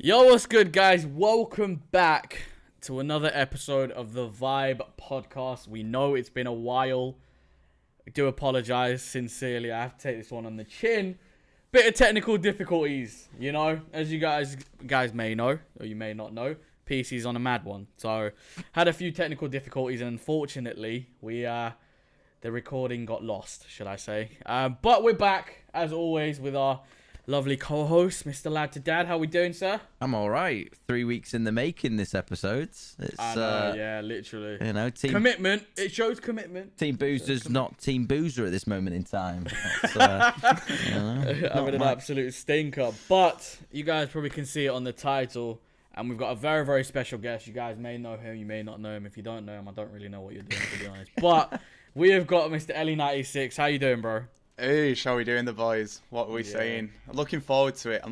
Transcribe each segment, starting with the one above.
Yo, what's good, guys? Welcome back to another episode of the Vibe Podcast. We know it's been a while. I do apologize sincerely. I have to take this one on the chin. Bit of technical difficulties, you know, as you guys may know, or you may not know. PC's on a mad one, so had a few technical difficulties, and unfortunately, the recording got lost, should I say? But we're back as always with our lovely co-host, Mr. LadToDad. How we doing, sir? I'm all right. 3 weeks in the making this episode. It's, I know, yeah, literally. You know, team commitment. It shows commitment. Team Boozer's not Team Boozer at this moment in time. That's, you know, having an absolute stinker. But you guys probably can see it on the title. And we've got a very, very special guest. You guys may know him. You may not know him. If you don't know him, I don't really know what you're doing, to be honest. But we have got Mr. LE96. How you doing, bro? Hey, how we doing, the boys? What are we saying? I'm looking forward to it.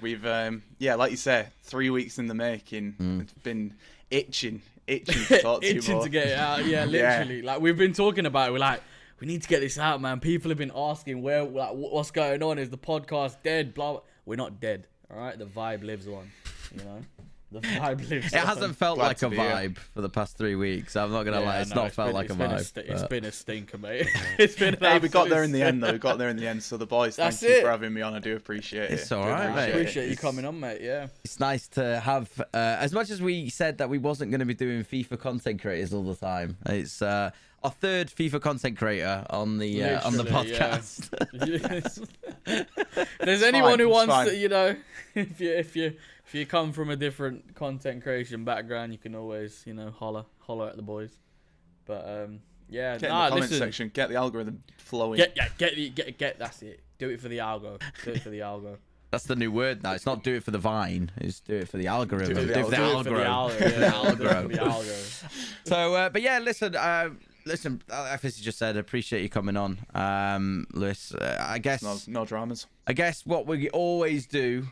We've, like you say, 3 weeks in the making. It's been itching to talk to you Itching more. to get it out. Yeah, literally. Yeah. Like, we've been talking about it. We're like, we need to get this out, man. People have been asking what's going on. Is the podcast dead? Blah, blah. We're not dead. All right, the vibe lives on. You know, the vibe lives. It hasn't felt Glad like to a be here. vibe for the past 3 weeks. I'm not gonna lie, it's not felt like a vibe. It's been a stinker, mate. It's been. Hey, we got there in the end, though. We got there in the end. So the boys, thank you for having me on. I do appreciate it. It's all right, mate. I appreciate you coming on, mate. Yeah. It's nice to have. As much as we said that we wasn't going to be doing FIFA content creators all the time, it's our third FIFA content creator on the podcast. Yeah. If there's anyone who wants to, you know, if you come from a different content creation background, you can always, you know, holler at the boys. But yeah, Get in the comment section. Get the algorithm flowing. Get. That's it. Do it for the algo. Do it for the algo. That's the new word now. It's not do it for the vine. It's do it for the algorithm. Do it for the algo. So, but yeah, listen, FSC just said, appreciate you coming on, Lewis. I guess no dramas. I guess what we always do,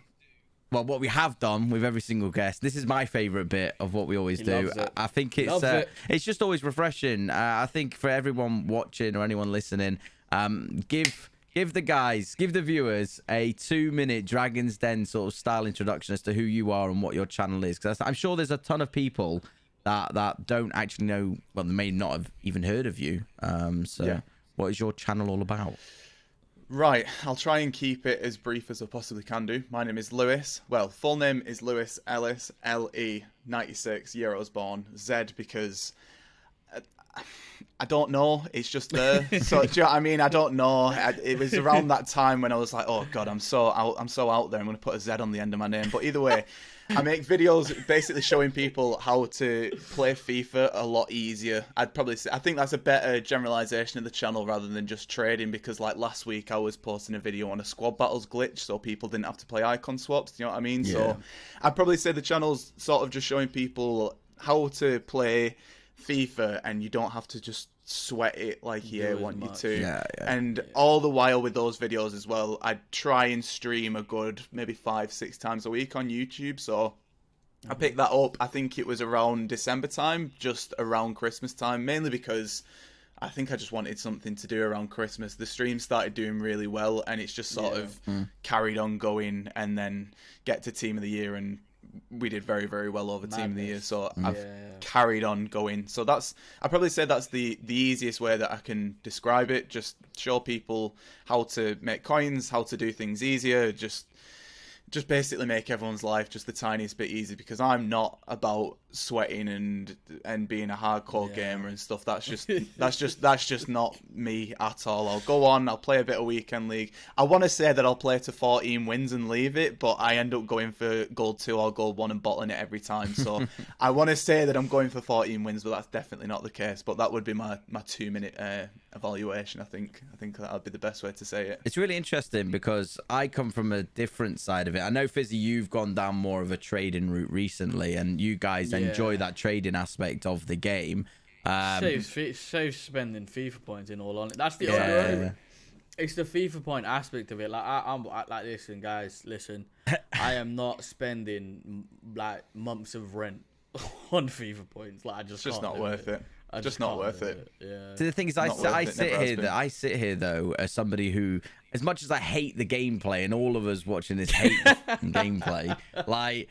well, what we have done with every single guest. This is my favorite bit of what we always do. I think it's just always refreshing. I think for everyone watching or anyone listening, give the viewers a 2-minute Dragon's Den sort of style introduction as to who you are and what your channel is. Because I'm sure there's a ton of people that don't actually know, well, they may not have even heard of you. What is your channel all about? Right, I'll try and keep it as brief as I possibly can do. My name is Lewis. Well, full name is Lewis Ellis, LE96, year I was born. Z because I don't know. It's just there. So, do you know what I mean? I don't know. It was around that time when I was like, oh God, I'm so out there. I'm going to put a Z on the end of my name. But either way, I make videos basically showing people how to play FIFA a lot easier. I think that's a better generalization of the channel rather than just trading, because like last week I was posting a video on a squad battles glitch so people didn't have to play icon swaps. Do you know what I mean? Yeah. So I'd probably say the channel's sort of just showing people how to play FIFA and you don't have to just sweat it like EA want you to. All the while with those videos as well, I try and stream a good maybe 5-6 times a week on YouTube. So I picked that up, I think it was around December time, just around Christmas time, mainly because I think I just wanted something to do around Christmas. The stream started doing really well and it's just sort of carried on going, and then get to Team of the Year and we did very, very well over Team of the Year, so I've carried on going. So I probably say that's the easiest way that I can describe it. Just show people how to make coins, how to do things easier, just basically make everyone's life just the tiniest bit easier, because I'm not about sweating and being a hardcore gamer and stuff. That's just not me at all. I'll go on, I'll play a bit of weekend league. I want to say that I'll play to 14 wins and leave it, but I end up going for gold 2 or gold 1 and bottling it every time. So I want to say that I'm going for 14 wins, but that's definitely not the case. But that would be my 2-minute evaluation. I think that would be the best way to say it. It's really interesting because I come from a different side of it. I know, Fizzy, you've gone down more of a trading route recently, and you guys enjoy that trading aspect of the game. Saves spending FIFA points, in all honesty. That's the only. It's the FIFA point aspect of it. Like I'm like, listen, guys, listen. I am not spending like months of rent on FIFA points. Like, I just it's just not worth it. Just not worth it. Yeah. So the thing is, I sit here though as somebody who as much as I hate the gameplay, and all of us watching this hate gameplay, like,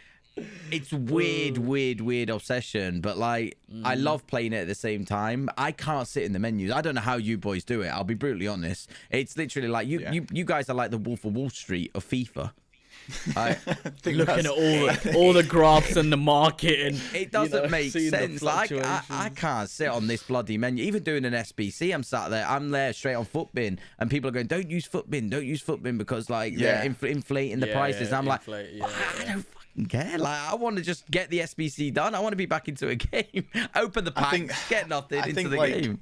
it's weird obsession. But like, I love playing it at the same time. I can't sit in the menus. I don't know how you boys do it. I'll be brutally honest. It's literally like you guys are like the Wolf of Wall Street of FIFA. Looking at all the graphs and the market, and it doesn't make sense. Like, I can't sit on this bloody menu. Even doing an SBC, I'm there straight on Footbin, and people are going, don't use Footbin because like they're inflating the prices. I'm like, I don't fucking care. Like, I want to just get the SBC done. I want to be back into a game. Open the packs, get nothing into the game.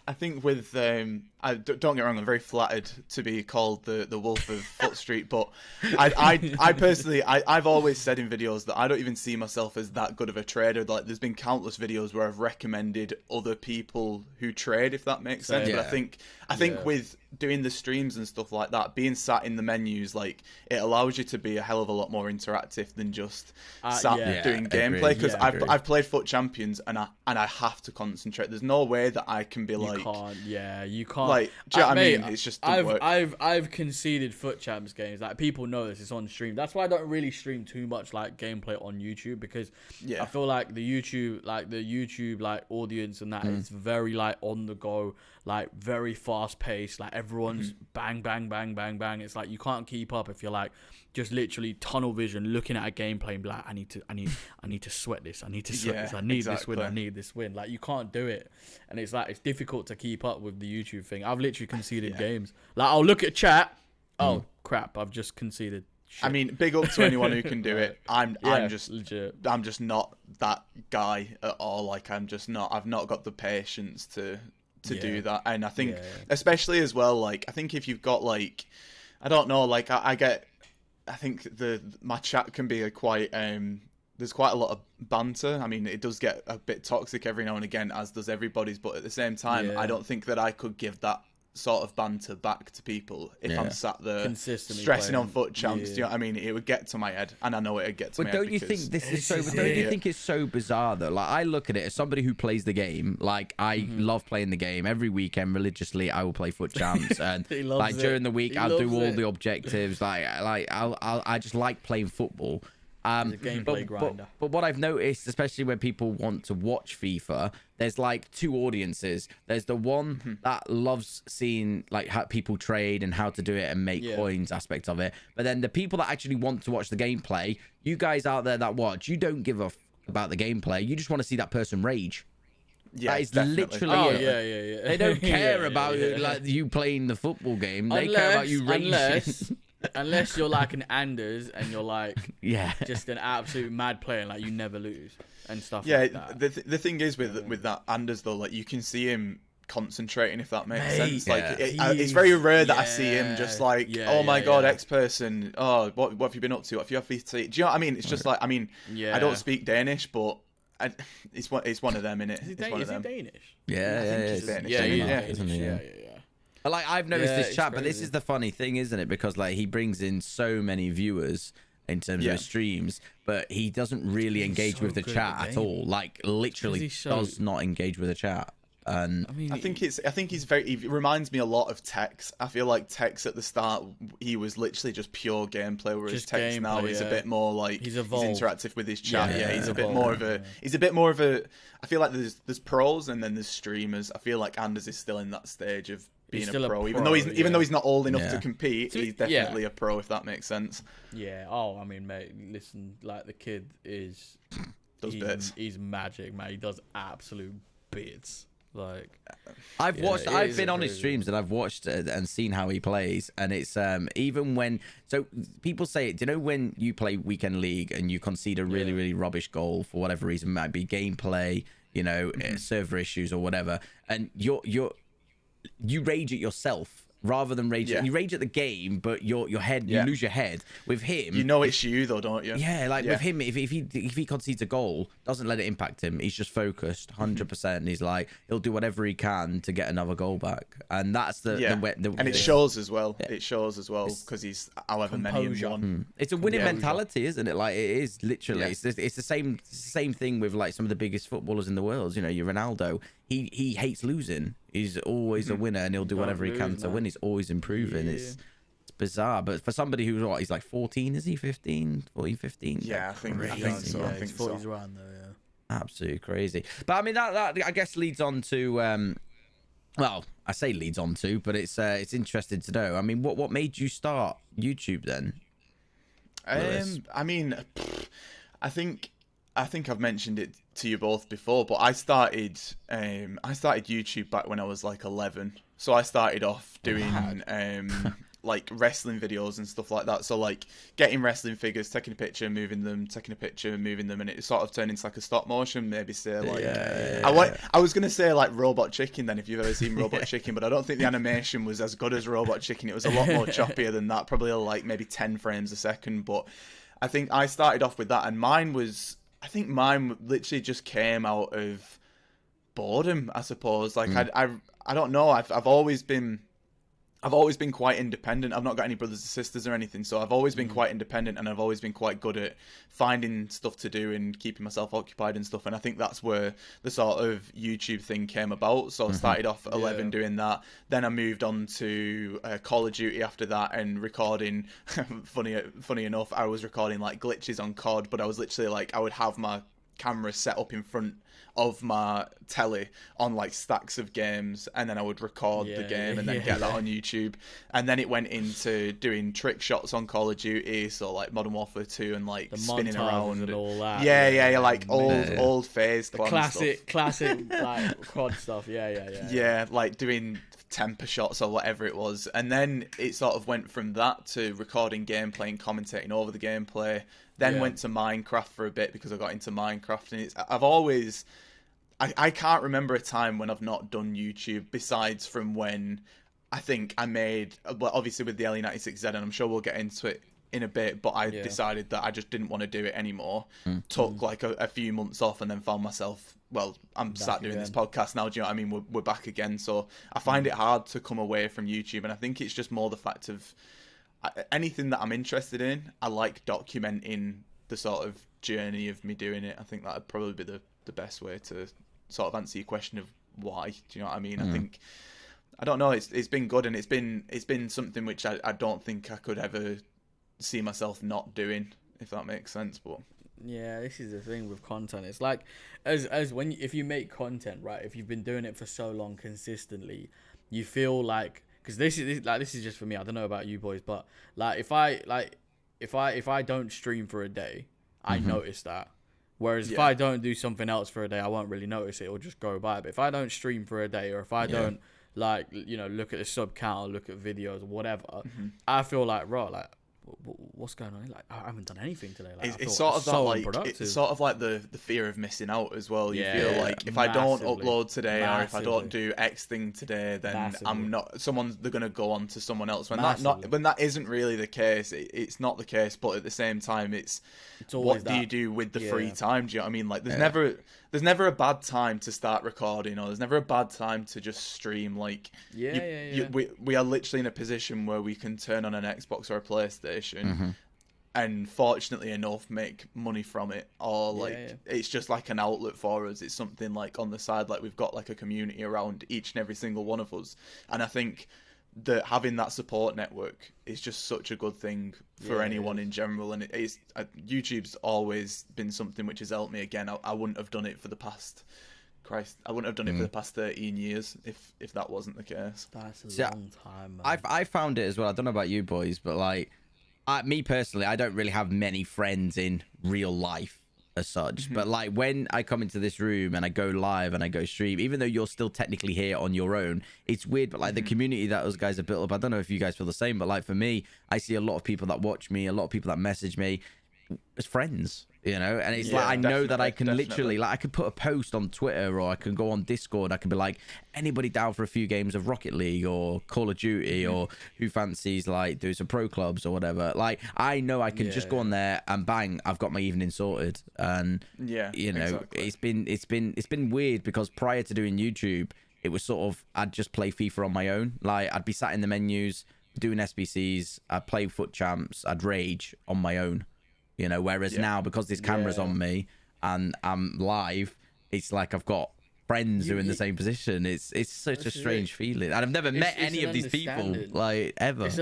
I think with don't get me wrong, I'm very flattered to be called the Wolf of Foot Street, but I personally, I've always said in videos that I don't even see myself as that good of a trader. Like, there's been countless videos where I've recommended other people who trade, if that makes sense. Yeah. But I think with doing the streams and stuff like that, being sat in the menus, like, it allows you to be a hell of a lot more interactive than just sat doing gameplay. Because I've played Foot Champions and I have to concentrate. There's no way that I can be like, you can't. Like, do you know what I mean? It's just I've conceded Foot Champs games. Like, people know this. It's on stream. That's why I don't really stream too much like gameplay on YouTube, because I feel like the YouTube audience and that is very like on the go, like very fast paced. Like, everyone's bang bang bang bang bang. It's like you can't keep up if you're like just literally tunnel vision looking at a gameplay and be like, I need to sweat this. I need to sweat this. I need this win. I need this win. Like, you can't do it, and it's like it's difficult to keep up with the YouTube thing. I've literally conceded games. Like, I'll look at chat. Oh crap! I've just conceded. Shit. I mean, big up to anyone who can do it. I'm just legit. I'm just not that guy at all. Like, I'm just not. I've not got the patience to do that. And I think, especially as well, like, I think if you've got like, I don't know, like I think my chat can be quite there's quite a lot of banter. I mean, it does get a bit toxic every now and again, as does everybody's. But at the same time, I don't think that I could give that sort of banter back to people if I'm sat there consistently stressing playing on Foot Champs. Do you know what I mean? It would get to my head, and I know it would get to my head. But don't you think this is so? Don't you think it's so bizarre though? Like, I look at it as somebody who plays the game. Like, I love playing the game. Every weekend, religiously, I will play Foot Champs, and like during the week, I'll do all the objectives. I just like playing football. The gameplay grinder. But what I've noticed, especially when people want to watch FIFA, there's like two audiences. There's the one that loves seeing like how people trade and how to do it and make coins aspect of it. But then the people that actually want to watch the gameplay, you guys out there that watch, you don't give a about the gameplay. You just want to see that person rage. Yeah, that is literally it. They don't care about like you playing the football game. They care about you raging. Unless you're like an Anders and you're like just an absolute mad player, like you never lose and stuff like that. The thing is with that Anders though, like, you can see him concentrating, if that makes sense. Like, it's very rare that I see him just like, oh my god, X person, oh, what have you been up to? What have you had? Do you know what I mean? It's just like, I mean, I don't speak Danish, but it's one of them, innit? Is he Danish? Yeah, I think he's Danish. Yeah. Like, I've noticed this chat, but this is the funny thing, isn't it? Because like, he brings in so many viewers in terms of his streams, but he doesn't really engage with the chat at all. Like, literally does not engage with the chat. And I think he's he reminds me a lot of Tex. I feel like Tex at the start, he was literally just pure gameplay, whereas just Tex now is a bit more like he's interactive with his chat. He's a bit more of a I feel like there's pros and then there's streamers. I feel like Anders is still in that stage of being a pro, even though he's not old enough to compete. He's definitely a pro, if that makes sense. Yeah. Oh, I mean, mate, listen, like, the kid does bits. He's magic, man. He does absolute bits. Like, I've been on his streams and I've watched and seen how he plays, and it's even when people say it. Do you know when you play weekend league and you concede a really rubbish goal for whatever reason, it might be gameplay, server issues or whatever, and you rage at yourself rather than rage. You rage at the game, but your head, you lose your head. With him, it's you though, don't you? Yeah, like with him, if he concedes a goal, doesn't let it impact him. He's just focused 100%. And he's like, he'll do whatever he can to get another goal back, and that's the and it shows as well. It shows as well because he's however many and one. It's a winning mentality, isn't it? Like, it is literally. It's the same thing with like some of the biggest footballers in the world. Your Ronaldo. he hates losing. He's always a winner, and he'll do whatever he can to win. He's always improving. It's bizarre, but for somebody who's he's like 14, is he 15? 14, 15? Yeah, I think so. Yeah, I think so. 40s around there, yeah. Absolutely crazy. But I mean, that I guess leads on to well, I say leads on to, but it's interesting to know. I mean, what made you start YouTube then? I mean, I think I've mentioned it to you both before, but I started YouTube back when I was like 11. So I started off doing like wrestling videos and stuff like that. So like getting wrestling figures, taking a picture, moving them, taking a picture, moving them, and it sort of turned into like a stop motion. Maybe say like I was gonna say like Robot Chicken then, if you've ever seen Robot Chicken, but I don't think the animation was as good as Robot Chicken. It was a lot more choppier than that, probably like maybe 10 frames a second. But I think I started off with that, and mine literally just came out of boredom, I suppose. Like I don't know. I've always been quite independent. I've not got any brothers or sisters or anything, so I've always been quite independent, and I've always been quite good at finding stuff to do and keeping myself occupied and stuff. And I think that's where the sort of YouTube thing came about. So I started off at 11 doing that. Then I moved on to Call of Duty after that and recording. funny enough, I was recording like glitches on COD, but I was literally like, I would have my camera set up in front of my telly on like stacks of games, and then I would record the game and then get that on YouTube. And then it went into doing trick shots on Call of Duty, so like Modern Warfare 2 and like the spinning around and all that. Yeah, like old phase classic like quad stuff. Yeah, like doing temper shots or whatever it was. And then it sort of went from that to recording gameplay and commentating over the gameplay. Then went to Minecraft for a bit because I got into Minecraft, and I can't remember a time when I've not done YouTube, besides from when I think I made, well, obviously with the LE96z, and I'm sure we'll get into it in a bit, but I decided that I just didn't want to do it anymore. Took like a few months off, and then found myself, well, I'm sat doing this podcast now, do you know what I mean? We're back again, so I find it hard to come away from YouTube, and I think it's just more the fact of anything that I'm interested in, I like documenting the sort of journey of me doing it. I think that would probably be the best way to sort of answer your question of why. Do you know what I mean? I think, I don't know, it's been good, and it's been something which I don't think I could ever see myself not doing, if that makes sense. But yeah, this is the thing with content. It's like as when if you make content, right, if you've been doing it for so long consistently, you feel like, because this is just for me, I don't know about you boys, but like if I don't stream for a day, I notice that. Whereas if I don't do something else for a day, I won't really notice it. It'll just go by. But if I don't stream for a day, or if I don't like, you know, look at the sub count or look at videos or whatever, I feel like, bro, like, what's going on? Like, I haven't done anything today. Like, it's sort of that, like, it's sort of like the fear of missing out as well. You feel like if I don't upload today, or if I don't do X thing today, then they're gonna go on to someone else. When that isn't really the case. It's not the case, but at the same time, it's what do you do with the free time? Do you know what I mean? Like, there's never a bad time to start recording, or there's never a bad time to just stream. Like, we are literally in a position where we can turn on an Xbox or a PlayStation, and fortunately enough make money from it, or like it's just like an outlet for us. It's something like on the side, like we've got like a community around each and every single one of us, and I think that having that support network is just such a good thing for anyone in general. And it's YouTube's always been something which has helped me. Again, I wouldn't have done it for the past I wouldn't have done it for the past 13 years if that wasn't the case. That's a long time, man. I found it as well. I don't know about you boys, but like me personally, I don't really have many friends in real life as such, but like when I come into this room and I go live and I go stream, even though you're still technically here on your own, it's weird, but like the community that those guys have built up, I don't know if you guys feel the same, but like for me, I see a lot of people that watch me, a lot of people that message me as friends, you know, and it's like I know that I can literally, like, I could put a post on Twitter, or I can go on Discord, I can be like, anybody down for a few games of Rocket League or Call of Duty, or who fancies like do some pro clubs or whatever. Like, I know I can just go on there and bang, I've got my evening sorted. And you know, it's been weird, because prior to doing YouTube, it was sort of, I'd just play FIFA on my own. Like, I'd be sat in the menus doing SBCs, I'd play Foot Champs, I'd rage on my own. You know, whereas now, because this camera's on me and I'm live, it's like I've got friends who are in the same position. It's such a strange feeling, and I've never met any of these people like ever. It's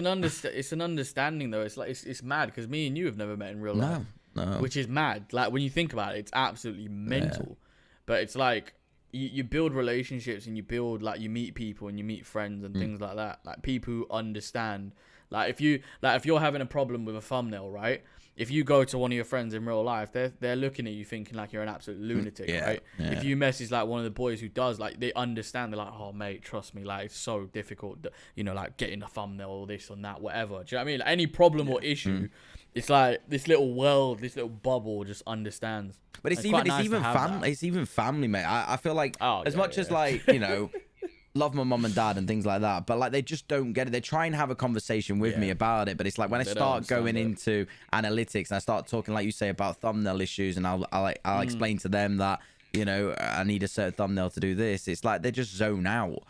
an understanding though. It's like it's mad because me and you have never met in real life, which is mad. Like when you think about it, it's absolutely mental. But it's like you build relationships and you build like you meet people and you meet friends and things like that. Like people who understand. Like if you're having a problem with a thumbnail, right? If you go to one of your friends in real life, they're looking at you thinking like you're an absolute lunatic, right? Yeah. If you message like one of the boys who does, like they understand, they're like, oh mate, trust me, like it's so difficult, you know, like getting a thumbnail or this and that, whatever. Do you know what I mean? Like, any problem or issue, it's like this little world, this little bubble just understands. But it's even family, mate. I feel like as much as like, you know, love my mum and dad and things like that, but like they just don't get it. They try and have a conversation with me about it, but it's like when I start going into analytics and I start talking, like you say, about thumbnail issues, and I'll explain to them that, you know, I need a certain thumbnail to do this. It's like they just zone out.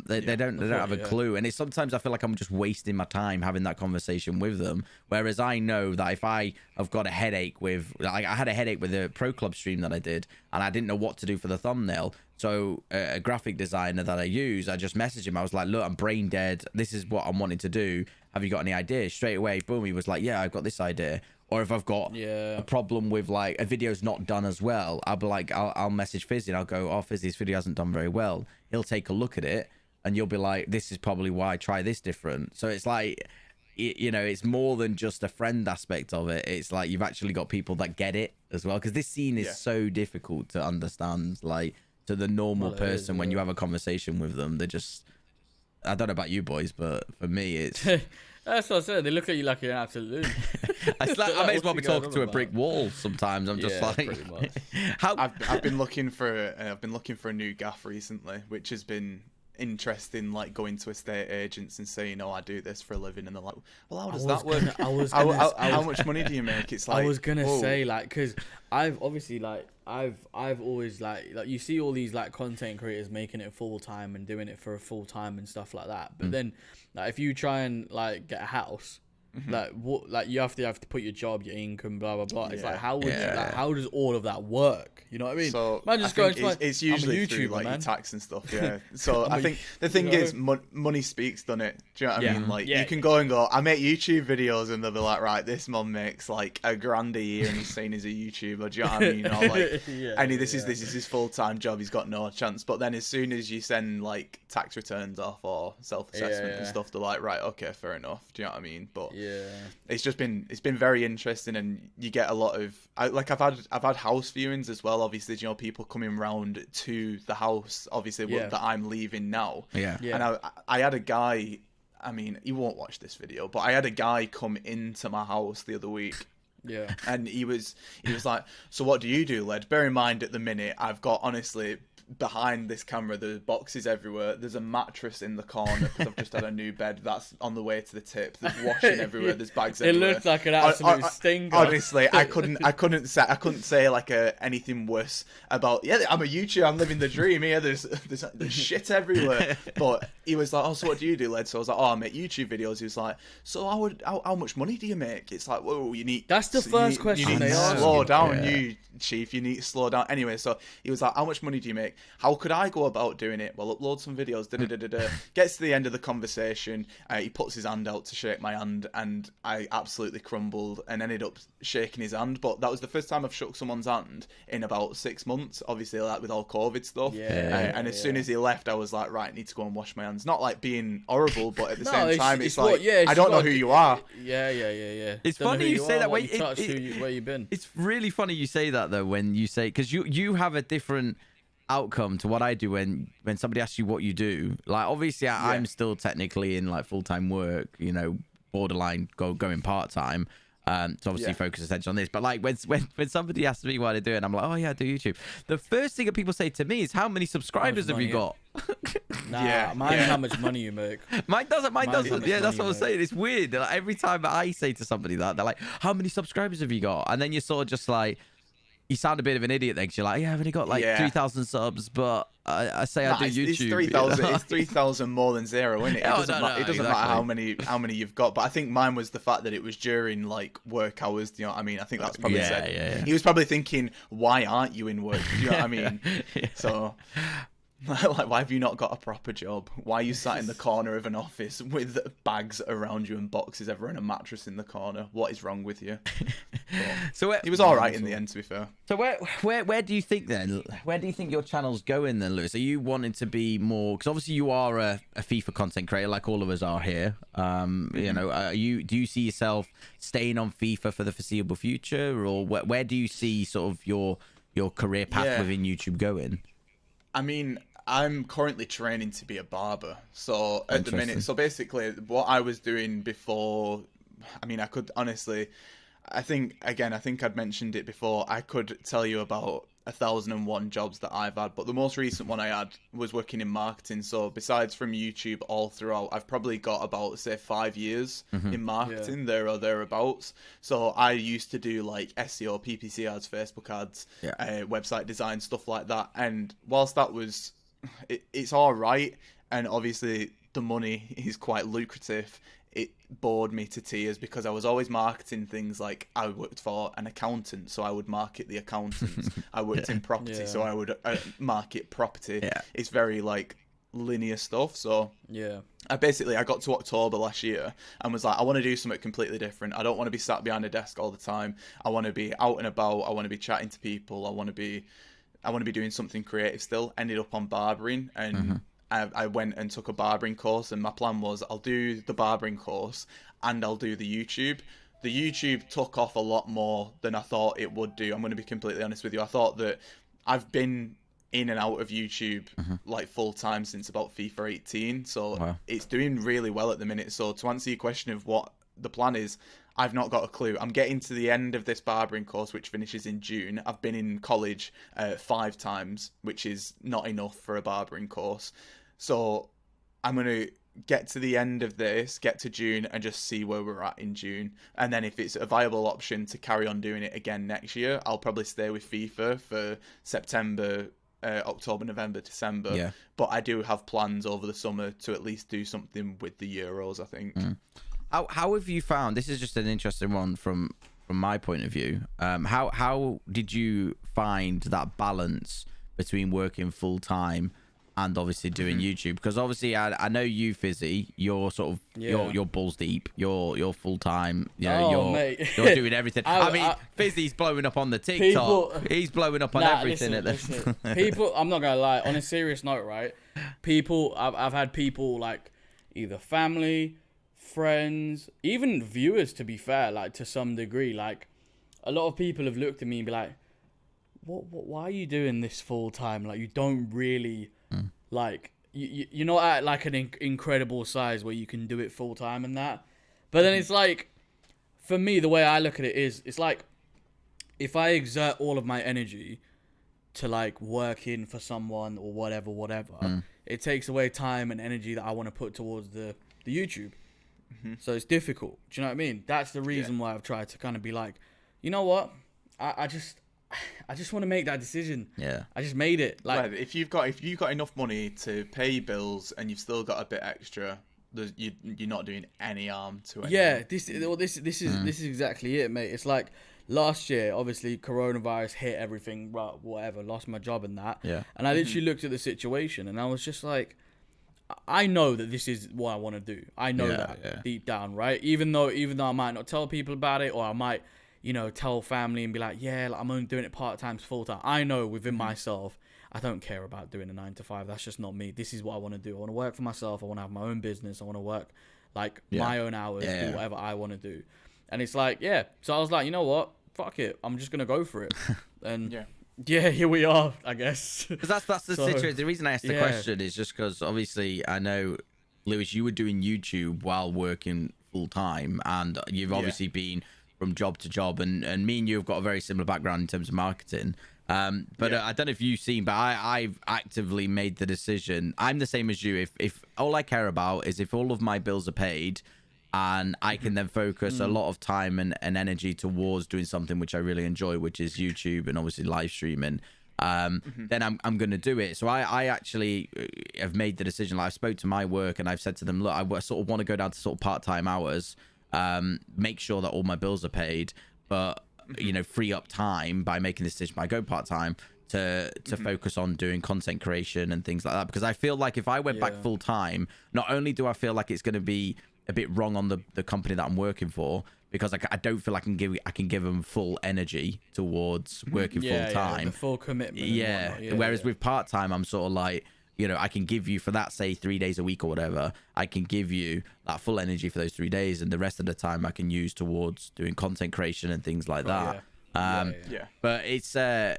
They don't have a clue, and it's sometimes I feel like I'm just wasting my time having that conversation with them. Whereas I know that if I have got a headache with, like I had a headache with a pro club stream that I did, and I didn't know what to do for the thumbnail. So a graphic designer that I use, I just messaged him. I was like, look, I'm brain dead. This is what I'm wanting to do. Have you got any ideas? Straight away, boom, he was like, yeah, I've got this idea. Or if I've got a problem with like a video's not done as well, I'll be like, I'll message Fizzy and I'll go, oh, Fizzy, this video hasn't done very well. He'll take a look at it and you'll be like, this is probably why I try this different. So it's like, you know, it's more than just a friend aspect of it. It's like you've actually got people that get it as well. Because this scene is so difficult to understand, like to the normal person when you have a conversation with them. They're just, I don't know about you boys, but for me, it's... That's what I said. They look at you like you're an absolute loon. It's like, I may as well be talking to a brick wall sometimes. I'm just like, I've been looking for a new gaff recently, which has been interesting. Like going to estate agents and saying, "Oh, I do this for a living," and they're like, "Well, how does that work? How much money do you make?" It's like I was gonna say, like, because I've obviously like I've always like you see all these like content creators making it full time and doing it for a full time and stuff like that. But then like if you try and like get a house, like what, like you have to put your job, your income, blah blah blah. It's like how would you, like, how does all of that work? You know what I mean? So man, just I think it's usually through like your tax and stuff. Yeah. So I think the thing is, money speaks, doesn't it? Do you know what I mean? Like you can go and go, I make YouTube videos, and they'll be like, right, this man makes like $1,000 a year, and he's saying he's a YouTuber. Do you know what I mean? Or like, this is his full time job. He's got no chance. But then as soon as you send like tax returns off or self assessment and stuff, they're like, right, okay, fair enough. Do you know what I mean? But it's been very interesting, and you get a lot of I've had house viewings as well. Obviously, you know, people coming round to the house, obviously that I'm leaving now. And I had a guy. I mean, he won't watch this video, but I had a guy come into my house the other week. Yeah. And he was like, so what do you do, Led? Bear in mind, at the minute, I've got, honestly, behind this camera, there's boxes everywhere. There's a mattress in the corner because I've just had a new bed that's on the way to the tip. There's washing everywhere. There's bags everywhere. It looks like an absolute stinker. Honestly, I couldn't say like anything worse about. Yeah, I'm a YouTuber. I'm living the dream here. There's shit everywhere. But he was like, oh, so what do you do, Led? So I was like, oh, I make YouTube videos. He was like, so how much money do you make? It's like, whoa, you need. That's the first question. You need to slow down, you chief. You need to slow down. Anyway, so he was like, how much money do you make? How could I go about doing it? Well, upload some videos. Gets to the end of the conversation. He puts his hand out to shake my hand, and I absolutely crumbled and ended up shaking his hand. But that was the first time I've shook someone's hand in about 6 months. Obviously, like with all COVID stuff. And as soon as he left, I was like, right, I need to go and wash my hands. Not like being horrible, but at the same time, it's like, I don't know who you are. Yeah. It's funny you say that. Where you been? It's really funny you say that though, when you say, because you have a different outcome to what I do when somebody asks you what you do. Like obviously I'm still technically in like full-time work, you know, borderline going part-time, to obviously focus attention on this. But like when somebody asks me what I do and I'm like, oh yeah, I do YouTube, the first thing that people say to me is, how many subscribers have you got? Mine's how much money you make. Mine doesn't. Yeah, that's what I'm saying. It's weird. Like, every time I say to somebody that, they're like, how many subscribers have you got? And then you're sort of just like, you sound a bit of an idiot then, 'cause you're like, yeah, I've only got like 3,000 subs, but I say I do YouTube. It's 3,000. It's 3,000 more than zero, isn't it? It doesn't exactly. matter how many you've got. But I think mine was the fact that it was during like work hours. Do you know what I mean? I think that's probably said. Yeah. He was probably thinking, why aren't you in work? Do you know what I mean? So. Like, why have you not got a proper job? Why are you sat in the corner of an office with bags around you and boxes everywhere and a mattress in the corner? What is wrong with you? So he was all right in the end, to be fair. So where do you think then? Where do you think your channel's going then, Lewis? Are you wanting to be more? Because obviously you are a FIFA content creator, like all of us are here. You know, do you see yourself staying on FIFA for the foreseeable future, or where do you see sort of your career path within YouTube going? I mean, I'm currently training to be a barber. So at the minute, so basically what I was doing before, I mean, I could honestly, I think I'd mentioned it before. I could tell you about 1,001 jobs that I've had, but the most recent one I had was working in marketing. So besides from YouTube all throughout, I've probably got about, say, 5 years in marketing, there or thereabouts. So I used to do like SEO, PPC ads, Facebook ads, website design, stuff like that. And whilst that was, it's all right, and obviously the money is quite lucrative, it bored me to tears because I was always marketing things. Like, I worked for an accountant, so I would market the accountants. I worked in property, so I would market property. It's very like linear stuff. So I got to October last year and was like, I want to do something completely different. I don't want to be sat behind a desk all the time. I want to be out and about. I want to be chatting to people. I want to be doing something creative still. Ended up on barbering, and I went and took a barbering course, and my plan was I'll do the barbering course and I'll do the YouTube. The YouTube took off a lot more than I thought it would do. I'm going to be completely honest with you. I thought that I've been in and out of YouTube like full time since about FIFA 18, so it's doing really well at the minute. So to answer your question of what the plan is, I've not got a clue. I'm getting to the end of this barbering course, which finishes in June. I've been in college 5 times, which is not enough for a barbering course. So I'm going to get to the end of this, get to June, and just see where we're at in June. And then if it's a viable option to carry on doing it again next year, I'll probably stay with FIFA for September, October, November, December. But I do have plans over the summer to at least do something with the Euros, I think. How have you found, this is just an interesting one from my point of view, how did you find that balance between working full-time and obviously doing YouTube? Because obviously I know you, Fizzy, you're sort of you're balls deep, you're full-time, you know, you're doing everything. I mean, Fizzy's blowing up on the TikTok, he's blowing up on everything at this. People, I'm not gonna lie, on a serious note, right, people, I've had people like either family, friends, even viewers, to be fair, like to some degree, like a lot of people have looked at me and be like, why are you doing this full time? Like, you don't really like you're not at like an incredible size where you can do it full time and that. But then it's like, for me, the way I look at it is, it's like, if I exert all of my energy to like working for someone or whatever, it takes away time and energy that I want to put towards the YouTube. So it's difficult. Do you know what I mean? That's the reason why I've tried to kind of be like, you know what? I just want to make that decision. I just made it. Like, if you've got enough money to pay bills and you've still got a bit extra, you're not doing any harm to anyone. Yeah, this is exactly it, mate. It's like last year, obviously coronavirus hit everything, whatever, lost my job and that. And I literally looked at the situation and I was just like, I know that this is what I want to do. I know that deep down, right? Even though I might not tell people about it, or I might, you know, tell family and be like, I'm only doing it part-time, full-time. I know within myself, I don't care about doing a 9 to 5. That's just not me. This is what I want to do. I want to work for myself. I want to have my own business. I want to work like my own hours, do whatever I want to do. And it's like, so I was like, you know what? Fuck it. I'm just going to go for it. And here we are, I guess. Because that's the situation. The reason I asked the question is just because obviously I know, Lewis, you were doing YouTube while working full-time, and you've obviously been from job to job, and me and you have got a very similar background in terms of marketing. But I don't know if you've seen, but I've actively made the decision. I'm the same as you. If all I care about is if all of my bills are paid, and I can then focus a lot of time and energy towards doing something which I really enjoy, which is YouTube and obviously live streaming. Then I'm going to do it. So I actually have made the decision. Like, I've spoke to my work and I've said to them, look, I sort of want to go down to sort of part-time hours, make sure that all my bills are paid, but you know, free up time by making this decision. I go part-time to focus on doing content creation and things like that, because I feel like if I went back full-time, not only do I feel like it's going to be a bit wrong on the company that I'm working for, because I don't feel I can give them full energy towards working full time, the full commitment. Whereas with part time, I'm sort of like, you know, I can give you for that, say 3 days a week or whatever, I can give you that full energy for those 3 days, and the rest of the time I can use towards doing content creation and things like that. But it's I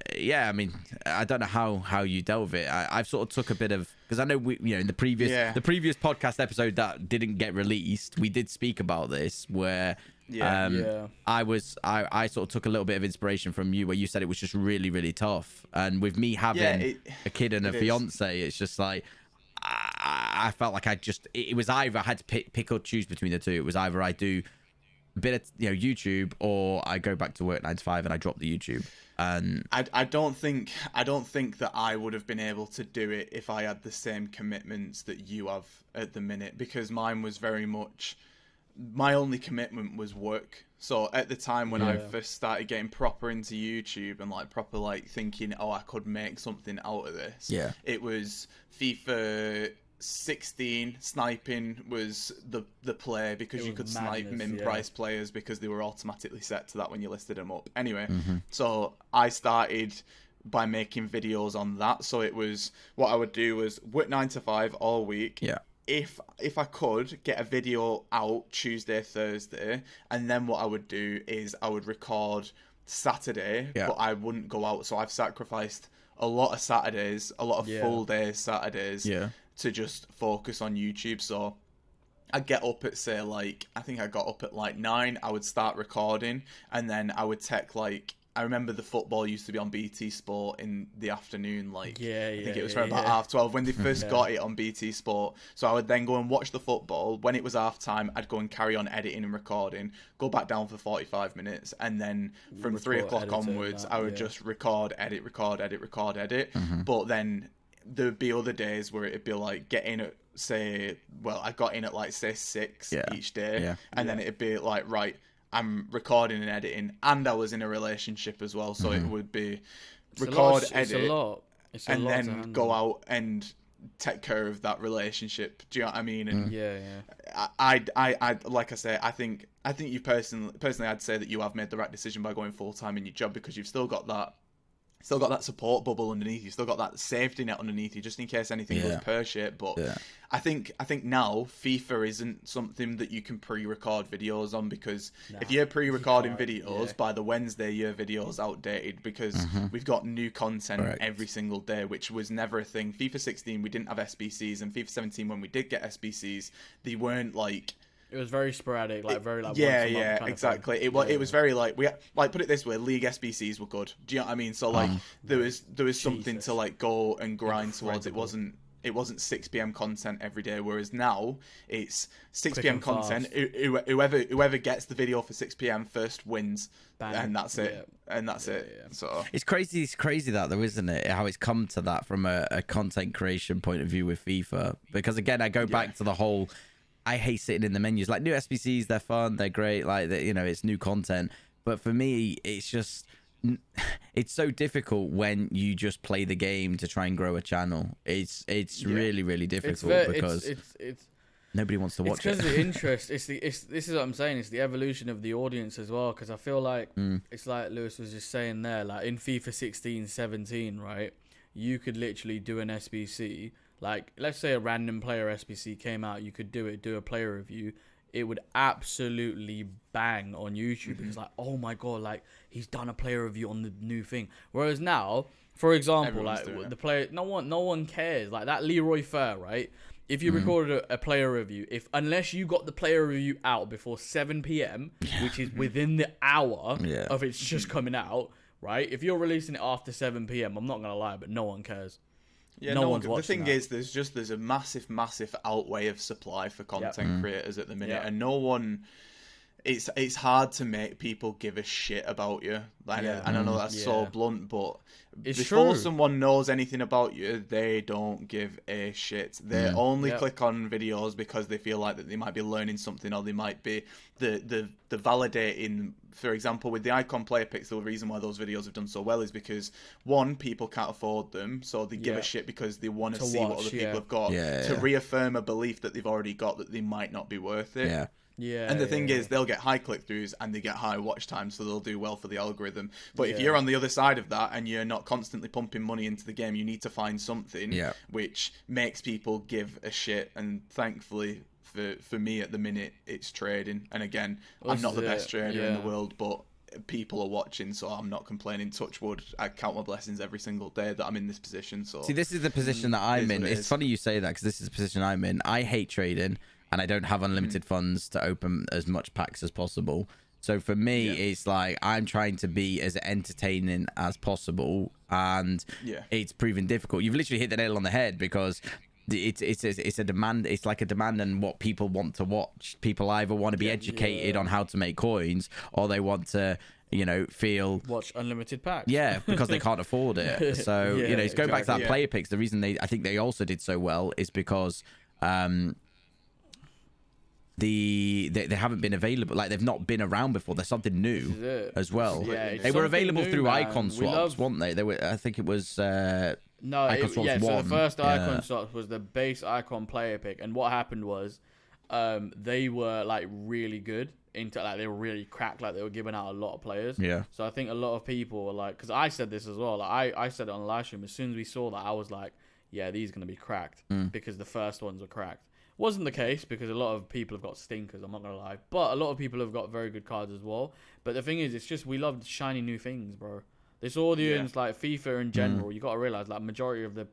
mean, I don't know how you dealt with it. I've sort of took a bit of, because I know in the previous podcast episode that didn't get released, we did speak about this, where I sort of took a little bit of inspiration from you, where you said it was just really, really tough. And with me having a kid and a fiance, it's just like I felt like it was either I had to pick or choose between the two. It was either I do a bit of YouTube, or I go back to work 9 to 5 and I drop the YouTube. And I don't think that I would have been able to do it if I had the same commitments that you have at the minute, because mine was very much, my only commitment was work. So at the time when I first started getting proper into YouTube and like proper like thinking, oh, I could make something out of this, it was FIFA 16. Sniping was the play, because you could snipe min-price players because they were automatically set to that when you listed them up. Anyway, so I started by making videos on that. So it was, what I would do was work 9 to 5 all week. If I could get a video out Tuesday, Thursday, and then what I would do is I would record Saturday, but I wouldn't go out. So I've sacrificed a lot of Saturdays, a lot of full day Saturdays, to just focus on YouTube. So I'd get up at, say, like, I think I got up at like 9, I would start recording, and then I would take like, I remember the football used to be on BT Sport in the afternoon, like I think it was around about 12:30 when they first got it on BT Sport. So I would then go and watch the football. When it was half time, I'd go and carry on editing and recording, go back down for 45 minutes, and then from 3 o'clock onwards, I would just record, edit. But then there'd be other days where it'd be like get in at, say, well, I got in at like, say, 6 each day, and then it'd be like, right, I'm recording and editing, and I was in a relationship as well, so it would be record, edit, and then go out and take care of that relationship. Do you know what I mean? And I like I say, I think you personally, I'd say that you have made the right decision by going full time in your job, because you've still got that support bubble underneath you, still got that safety net underneath you, just in case anything goes pear-shaped. But I think now FIFA isn't something that you can pre-record videos on, because if you're pre-recording videos, by the Wednesday your video's outdated, because we've got new content every single day, which was never a thing. FIFA 16 we didn't have SBCs, and FIFA 17 when we did get SBCs, they weren't like, it was very sporadic, like very like exactly. It was very like, we like, put it this way, league SBCs were good. Do you know what I mean? So like there was something to like go and grind towards. It wasn't 6 p.m. content every day, whereas now it's 6 p.m. content. Whoever gets the video for 6 p.m. first wins, and that's it. And that's it. So it's crazy that though, isn't it? How it's come to that from a content creation point of view with FIFA. Because again, I go back to the whole, I hate sitting in the menus. Like, new SBCs, they're fun, they're great, like, it's new content. But for me, it's just, it's so difficult when you just play the game to try and grow a channel. It's really, really difficult, because it's nobody wants to watch it. It's because the interest. This is what I'm saying. It's the evolution of the audience as well. Because I feel like it's like Lewis was just saying there. Like in FIFA 16, 17, right? You could literally do an SBC. Like, let's say a random player SBC came out, you could do a player review. It would absolutely bang on YouTube, because like, oh my god, like, he's done a player review on the new thing. Whereas now, for example, everyone's like the player, no one cares. Like that Leroy Fer, right? If you recorded a player review, unless you got the player review out before 7 p.m, which is within the hour of it's just coming out, right? If you're releasing it after 7 p.m, I'm not gonna lie, but no one cares. Yeah, no one's the watching thing that. is, there's a massive outweigh of supply for content creators at the minute, and no one. It's hard to make people give a shit about you. Like, and I know that's so blunt, but before someone knows anything about you, they don't give a shit. They only click on videos because they feel like that they might be learning something, or they might be the validating. For example, with the icon player picks, the reason why those videos have done so well is because, one, people can't afford them, so they give a shit because they want to see what other people have got to reaffirm a belief that they've already got that they might not be worth it. Yeah, and the thing is, they'll get high click-throughs and they get high watch time, so they'll do well for the algorithm. But if you're on the other side of that and you're not constantly pumping money into the game, you need to find something which makes people give a shit. And thankfully, for me at the minute, it's trading. And again, I'm not the best trader in the world, but people are watching, so I'm not complaining. Touch wood, I count my blessings every single day that I'm in this position. So see, this is the position that I'm in. It's funny you say that, because this is the position I'm in. I hate trading, and I don't have unlimited funds to open as much packs as possible. So for me, it's like I'm trying to be as entertaining as possible, and it's proven difficult. You've literally hit the nail on the head, because it's a demand. It's like a demand on what people want to watch. People either want to be educated on how to make coins, or they want to, you know, watch unlimited packs. Yeah, because they can't afford it. So you know, it's going back to that player picks. The reason I think they also did so well is because they haven't been available, like they've not been around before. There's something new as well. They were available through icon swaps, weren't they? They were, I think it was so the first icon swaps was the base icon player pick, and what happened was they were like really good into, like, they were really cracked, like they were giving out a lot of players. So I think a lot of people were like, because I said this as well, like I said it on the live stream, as soon as we saw that, I was like, yeah, these are going to be cracked, because the first ones were cracked. Wasn't the case, because a lot of people have got stinkers, I'm not going to lie. But a lot of people have got very good cards as well. But the thing is, it's just, we love shiny new things, bro. This audience, like FIFA in general, you got to realize, like, majority of the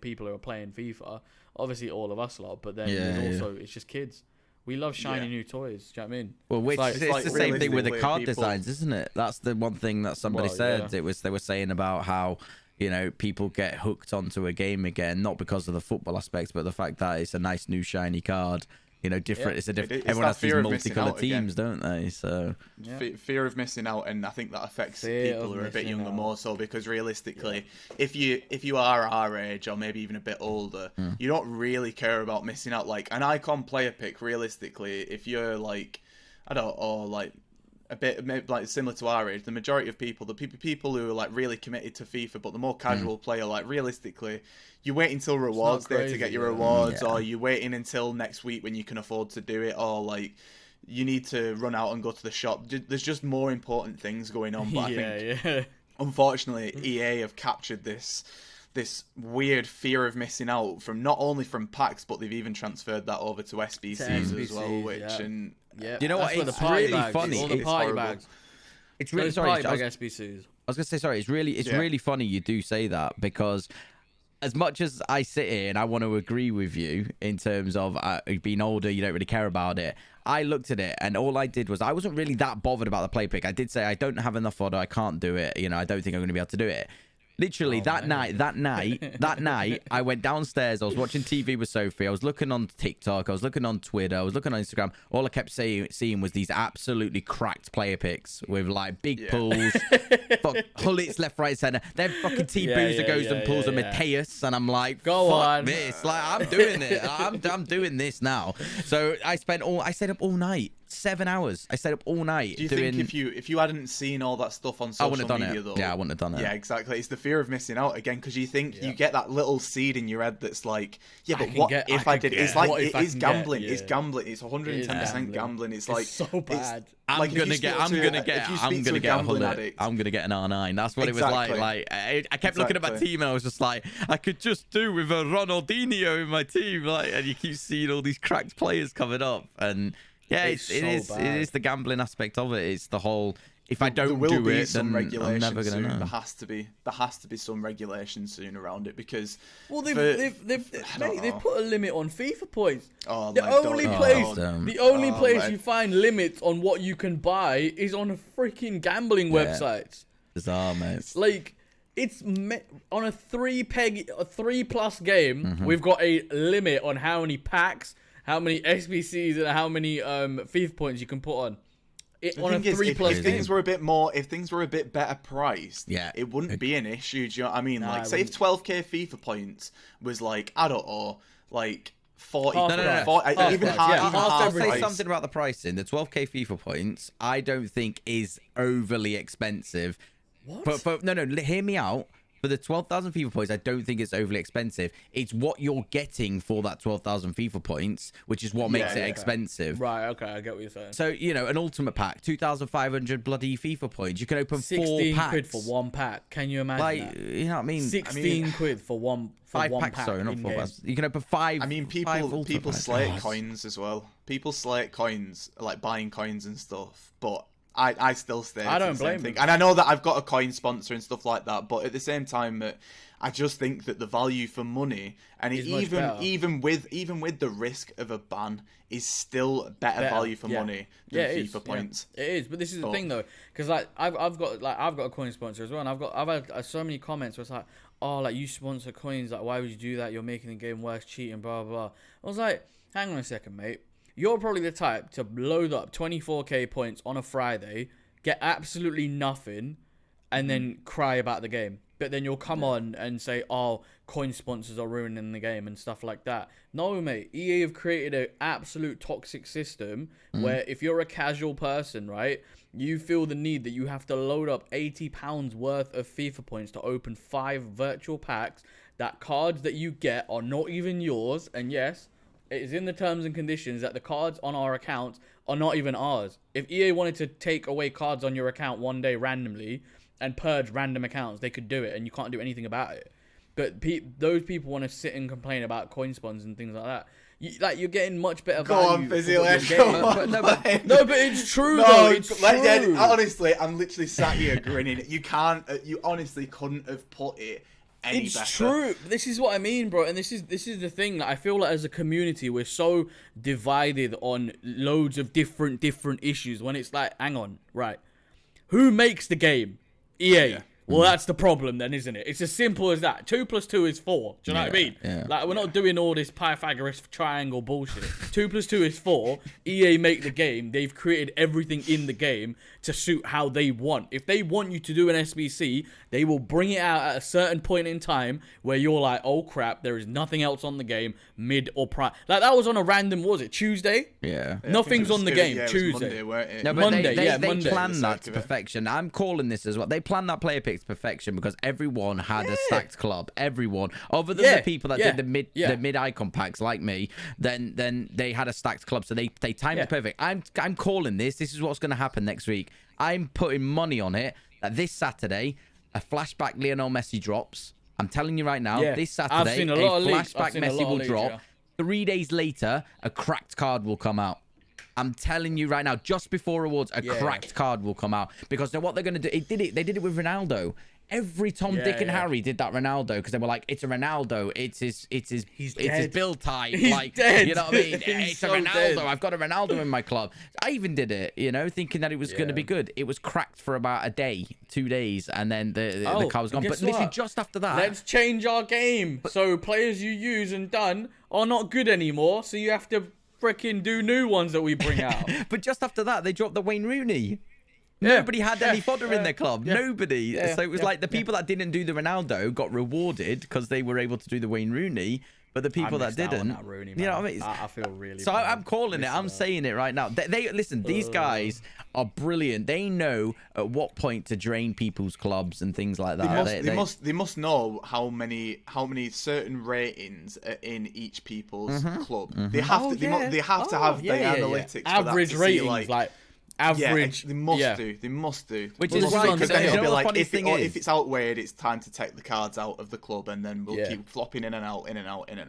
people who are playing FIFA, obviously all of us lot, but then there's also, it's just kids. We love shiny new toys. Do you know what I mean? Well, it's the same thing with the card designs, isn't it? That's the one thing that somebody said. It was, they were saying about how, you know, people get hooked onto a game again, not because of the football aspects, but the fact that it's a nice new shiny card. You know, different. It's a different. Everyone has these multicolored teams, don't they? So fear of missing out, and I think that affects people who are a bit younger more so, because realistically, if you are our age or maybe even a bit older, you don't really care about missing out. Like an icon player pick, realistically, if you're like, I don't know, or like a bit maybe like similar to our age, the majority of people, the people who are like really committed to FIFA, but the more casual player, like realistically, you wait until rewards day to get your rewards, or you waiting until next week when you can afford to do it, or like you need to run out and go to the shop. There's just more important things going on. But I think unfortunately EA have captured this weird fear of missing out from not only from packs, but they've even transferred that over to SBCs as well, which and you know what, it's really funny. All the party bags. It's really sorry. SBCs. I was gonna say sorry. It's really funny you do say that, because as much as I sit here and I want to agree with you in terms of being older, you don't really care about it. I looked at it, and all I did was, I wasn't really that bothered about the play pick. I did say I don't have enough fodder. I can't do it. You know, I don't think I'm going to be able to do it. Literally that night, I went downstairs. I was watching TV with Sophie. I was looking on TikTok. I was looking on Twitter. I was looking on Instagram. All I kept seeing was these absolutely cracked player picks with like big pulls, pullets left, right, center. Then fucking T-Boozer goes and pulls a Mateus, and I'm like, go on, this. Like, I'm doing it. I'm doing this now. So I stayed up all night. 7 hours. I stayed up all night. Do you think if you hadn't seen all that stuff on social media, though? Yeah, I wouldn't have done it. Yeah, exactly. It's the fear of missing out again, because you think you get that little seed in your head that's like, yeah, but what if I did? It's like it is gambling. It's gambling. It's 110% gambling. It's like so bad. I'm gonna get a holiday. I'm gonna get an R9. That's what it was like. Like I kept looking at my team, and I was just like, I could just do with a Ronaldinho in my team. Like, and you keep seeing all these cracked players coming up, and yeah, it is the gambling aspect of it. It's the whole, if I don't do it, then I'm never gonna know. There has to be some regulation soon around it, because they've put a limit on FIFA points. Oh, the only place you find limits on what you can buy is on freaking gambling websites. Bizarre, mate. Like, It's on a 3+ game. We've got a limit on how many packs, how many SBCs, and how many FIFA points you can put on. On a 3+ game. If things were a bit better priced, it wouldn't be an issue. Do you know what I mean? Like, say if 12k FIFA points was like, I don't know, like 40, even half. I'll say something about the pricing. The 12k FIFA points, I don't think is overly expensive. What? But no, hear me out. For the 12,000 FIFA points, I don't think it's overly expensive. It's what you're getting for that 12,000 FIFA points, which is what makes it expensive. Right, okay, I get what you're saying. So, you know, an ultimate pack, 2,500 bloody FIFA points. You can open 4 packs. 16 quid for 1 pack. Can you imagine that? You know what I mean? 16 quid for one for 5 one packs, pack. sorry, not 4 packs. You can open 5. I mean, people slate coins as well. People slate coins, like buying coins and stuff, but I still stay. I don't blame them. And I know that I've got a coin sponsor and stuff like that, but at the same time, I just think that the value for money, and even with the risk of a ban, is still better value for money than FIFA points. Yeah, it is, but this is the thing though, because like I've got a coin sponsor as well, and I've had so many comments where it's like, oh, like you sponsor coins, like why would you do that? You're making the game worse, cheating, blah blah blah. I was like, hang on a second, mate. You're probably the type to load up 24k points on a Friday, get absolutely nothing, and then cry about the game. But then you'll come on and say, oh, coin sponsors are ruining the game and stuff like that. No, mate. EA have created an absolute toxic system where if you're a casual person, right, you feel the need that you have to load up £80 worth of FIFA points to open 5 virtual packs. That cards that you get are not even yours. And yes, it is in the terms and conditions that the cards on our accounts are not even ours. If EA wanted to take away cards on your account one day randomly and purge random accounts, they could do it, and you can't do anything about it. But those people want to sit and complain about coin spawns and things like that. You're getting much better value. Go on, Fizzy, let's go on. No, but it's true though. It's true. Honestly, I'm literally sat here grinning. You honestly couldn't have put it any better. It's true. This is what I mean, bro. And this is the thing that I feel like as a community we're so divided on loads of different issues. When it's like, hang on, right? Who makes the game? EA. Yeah. Well, that's the problem then, isn't it? It's as simple as that. 2 + 2 is 4. Do you know what I mean? Yeah. Like, we're not doing all this Pythagoras triangle bullshit. 2 + 2 is 4. EA make the game. They've created everything in the game to suit how they want. If they want you to do an SBC, they will bring it out at a certain point in time where you're like, oh crap, there is nothing else on the game, mid or prime. Like, that was on a random, what was it, Tuesday? Yeah. Nothing's on the game, Tuesday. Monday, weren't it? No, but Monday, they planned that to perfection. I'm calling this as well. They planned that player pick to perfection because everyone had a stacked club. Everyone, other than the people that did the mid icon packs like me, then they had a stacked club, so they timed it perfect. I'm calling this. This is what's going to happen next week. I'm putting money on it that this Saturday a flashback Lionel Messi drops. I'm telling you right now, this Saturday a flashback Messi will drop. 3 days later, a cracked card will come out. I'm telling you right now, just before awards, a cracked card will come out, because then what they're going to do, they did it with Ronaldo. Every Tom, Dick, and Harry did that Ronaldo, because they were like, it's a Ronaldo, it's his build type, He's dead. You know what I mean? It's so a Ronaldo. Dead. I've got a Ronaldo in my club. I even did it, you know, thinking that it was going to be good. It was cracked for about a day, 2 days, and then the card was gone. But literally just after that, let's change our game. So players you use and done are not good anymore. So you have to freaking do new ones that we bring out. But just after that, they dropped the Wayne Rooney. Nobody had any fodder in their club. Nobody. So it was like the people that didn't do the Ronaldo got rewarded because they were able to do the Wayne Rooney, but the people that didn't, Rooney, you know what I mean? I feel really. So I'm calling it. I'm saying it right now. They listen. These guys are brilliant. They know at what point to drain people's clubs and things like that. They must know how many certain ratings are in each people's club. They have to have the analytics. Average ratings, like. Average, they must do. Which is right, because then it'll be like, if it's outweighed, it's time to take the cards out of the club, and then we'll keep flopping in and out.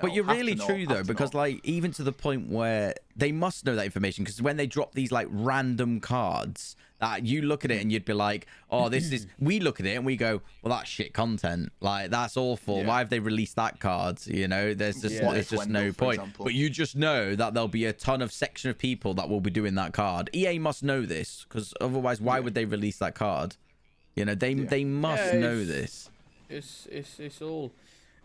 But you're really true though, because like even to the point where they must know that information, because when they drop these like random cards, that you look at it and you'd be like, oh, this is. We look at it and we go, well, that's shit content. Like, that's awful. Why have they released that card? You know, there's just no point. But you just know that there'll be a ton of section of people that will be doing that card. EA must know this, because otherwise, why would they release that card? You know, they must know this. It's all.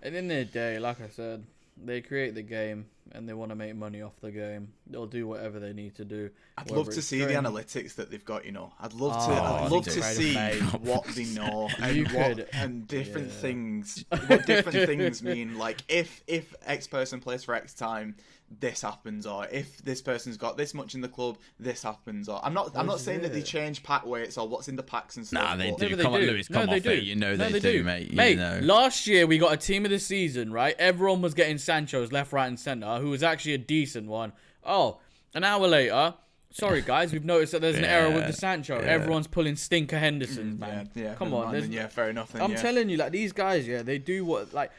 At the end of the day, like I said, they create the game and they want to make money off the game. They'll do whatever they need to do. I'd love to see the analytics that they've got. I'd love to see what they know and different things. What different things mean. Like if X person plays for X time, this happens, or if this person's got this much in the club, this happens. Or I'm not saying that they change pack weights or what's in the packs and stuff. Nah, they do. Come on, Lewis, come off it. You know they do, mate. Mate, last year we got a team of the season, right? Everyone was getting Sancho's left, right, and centre, who was actually a decent one. Oh, an hour later, sorry guys, we've noticed that there's an error with the Sancho. Everyone's pulling stinker Hendersons, man. Come on, fair enough. Then, I'm telling you, like these guys, they do what like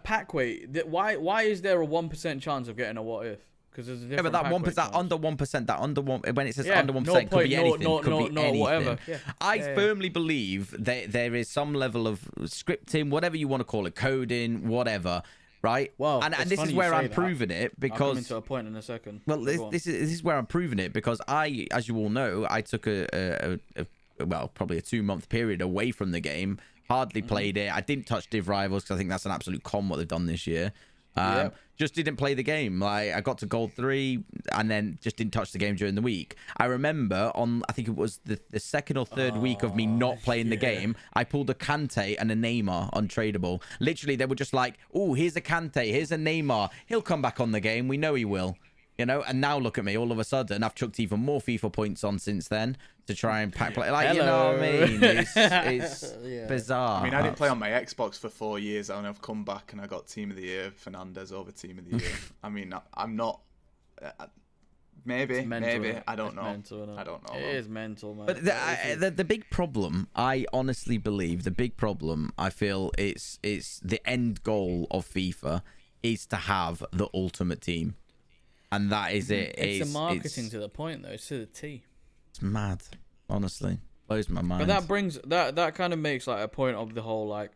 pack weight. Why is there a 1% chance of getting a what if? Because there's a different. But that 1%, under 1%, that under 1, when it says under 1%, could be anything. Could be anything. Whatever. I firmly believe that there is some level of scripting, whatever you want to call it, coding, whatever. Right. Well, and this is where I'm proving it because. I'll come into a point in a second. Well, this is where I'm proving it because as you all know, I took probably a 2-month period away from the game. Hardly played it. I didn't touch Div Rivals because I think that's an absolute con what they've done this year. Just didn't play the game. Like I got to Gold 3 and then just didn't touch the game during the week. I remember I think it was the second or third week of me not playing the game, I pulled a Kante and a Neymar untradeable. Literally, they were just like, oh, here's a Kante, here's a Neymar. He'll come back on the game. We know he will. And now look at me. All of a sudden, I've chucked even more FIFA points on since then to try and pack play. Like, you know what I mean? It's bizarre. I mean, I didn't play on my Xbox for 4 years, and I've come back and I got Team of the Year, Fernandez over Team of the Year. I mean, I'm not. Maybe I don't know. I don't know. It is mental, man. But the big problem, I honestly believe, the big problem, I feel it's the end goal of FIFA is to have the ultimate team. And that is it. It's the marketing to the point, though. It's to the T. It's mad, honestly. Blows my mind. But that brings that kind of makes like a point of the whole like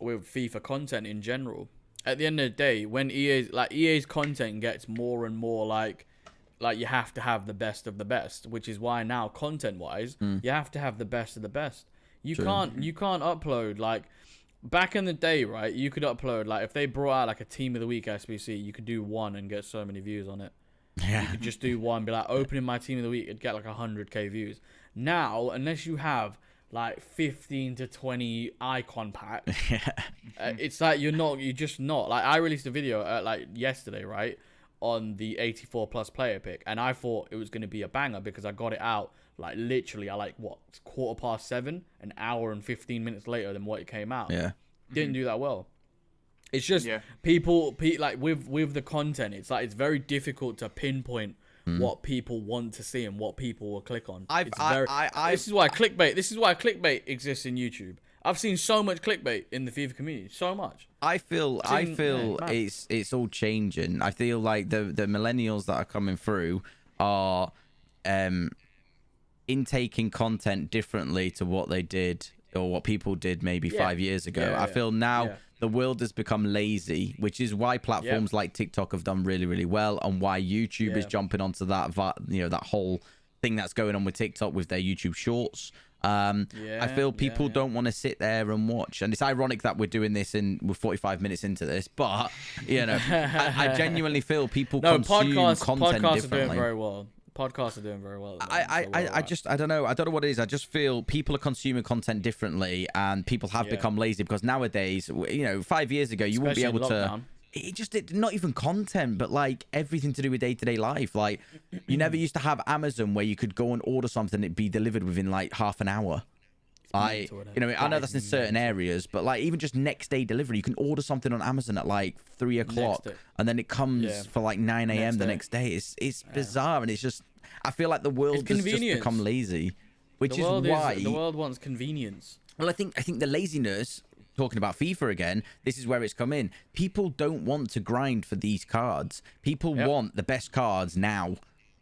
with FIFA content in general. At the end of the day, when EA's content gets more and more like you have to have the best of the best, which is why now content-wise, you have to have the best of the best. You can't upload like. Back in the day, right, you could upload, like, if they brought out, like, a Team of the Week SBC, you could do one and get so many views on it. Yeah. You could just do one, be like, opening my Team of the Week, it'd get, like, 100k views. Now, unless you have, like, 15 to 20 icon packs, it's like you're just not. Like, I released a video, like, yesterday, right, on the 84+ player pick, and I thought it was going to be a banger because I got it out. Like, literally, 7:15, an hour and 15 minutes later than what it came out. Yeah. Didn't do that well. It's just people like with the content, it's like it's very difficult to pinpoint what people want to see and what people will click on. This is why clickbait exists in YouTube. I've seen so much clickbait in the FIFA community, so much. I feel it's all changing. I feel like the millennials that are coming through are intaking content differently to what they did or what people did maybe 5 years ago. I feel now the world has become lazy, which is why platforms like TikTok have done really, really well, and why YouTube is jumping onto that, that whole thing that's going on with TikTok with their YouTube Shorts. I feel people don't want to sit there and watch, and it's ironic that we're doing this we're 45 minutes into this, but I genuinely feel people consume content podcasts differently. Are doing very well. Podcasts are doing very well. I don't know what it is. I just feel people are consuming content differently, and people have become lazy because nowadays, 5 years ago, you wouldn't be able to. Not even content, but like everything to do with day-to-day life. Like you never used to have Amazon where you could go and order something, it'd be delivered within like half an hour. I know that's in certain areas, but like even just next day delivery, you can order something on Amazon at like 3 o'clock and then it comes for like 9 a.m. the next day. It's bizarre, and it's just, I feel like the world has just become lazy, which is why the world wants convenience. Well, I think the laziness, talking about FIFA again, this is where it's come in. People don't want to grind for these cards. People want the best cards now.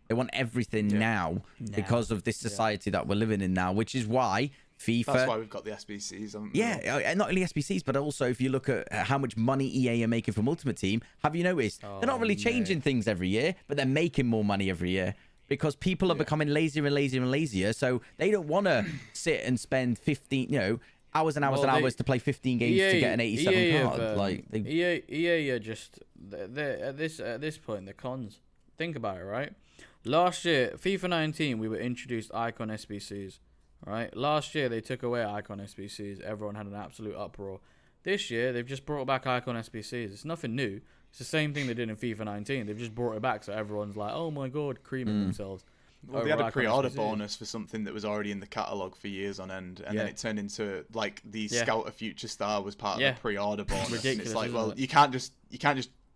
They want everything now because of this society that we're living in now, which is why FIFA. That's why we've got the SBCs. Not only SBCs, but also if you look at how much money EA are making from Ultimate Team, have you noticed they're not really changing things every year, but they're making more money every year because people are becoming lazier and lazier and lazier. So they don't want to sit and spend hours and hours and hours to play 15 games to get an 87 card. Like EA are just they're at this point they're cons. Think about it, right? Last year, FIFA 19, we were introduced Icon SBCs, right? Last year they took away Icon SBCs. Everyone had an absolute uproar. This year they've just brought back Icon SBCs. It's nothing new. It's the same thing they did in FIFA 19. They've just brought it back, so everyone's like, "Oh my god," creaming themselves. Well, they had a pre-order bonus for something that was already in the catalogue for years on end, and then it turned into like the Scout a Future Star was part of the pre-order bonus. Ridiculous, and it's like, well, it? you can't just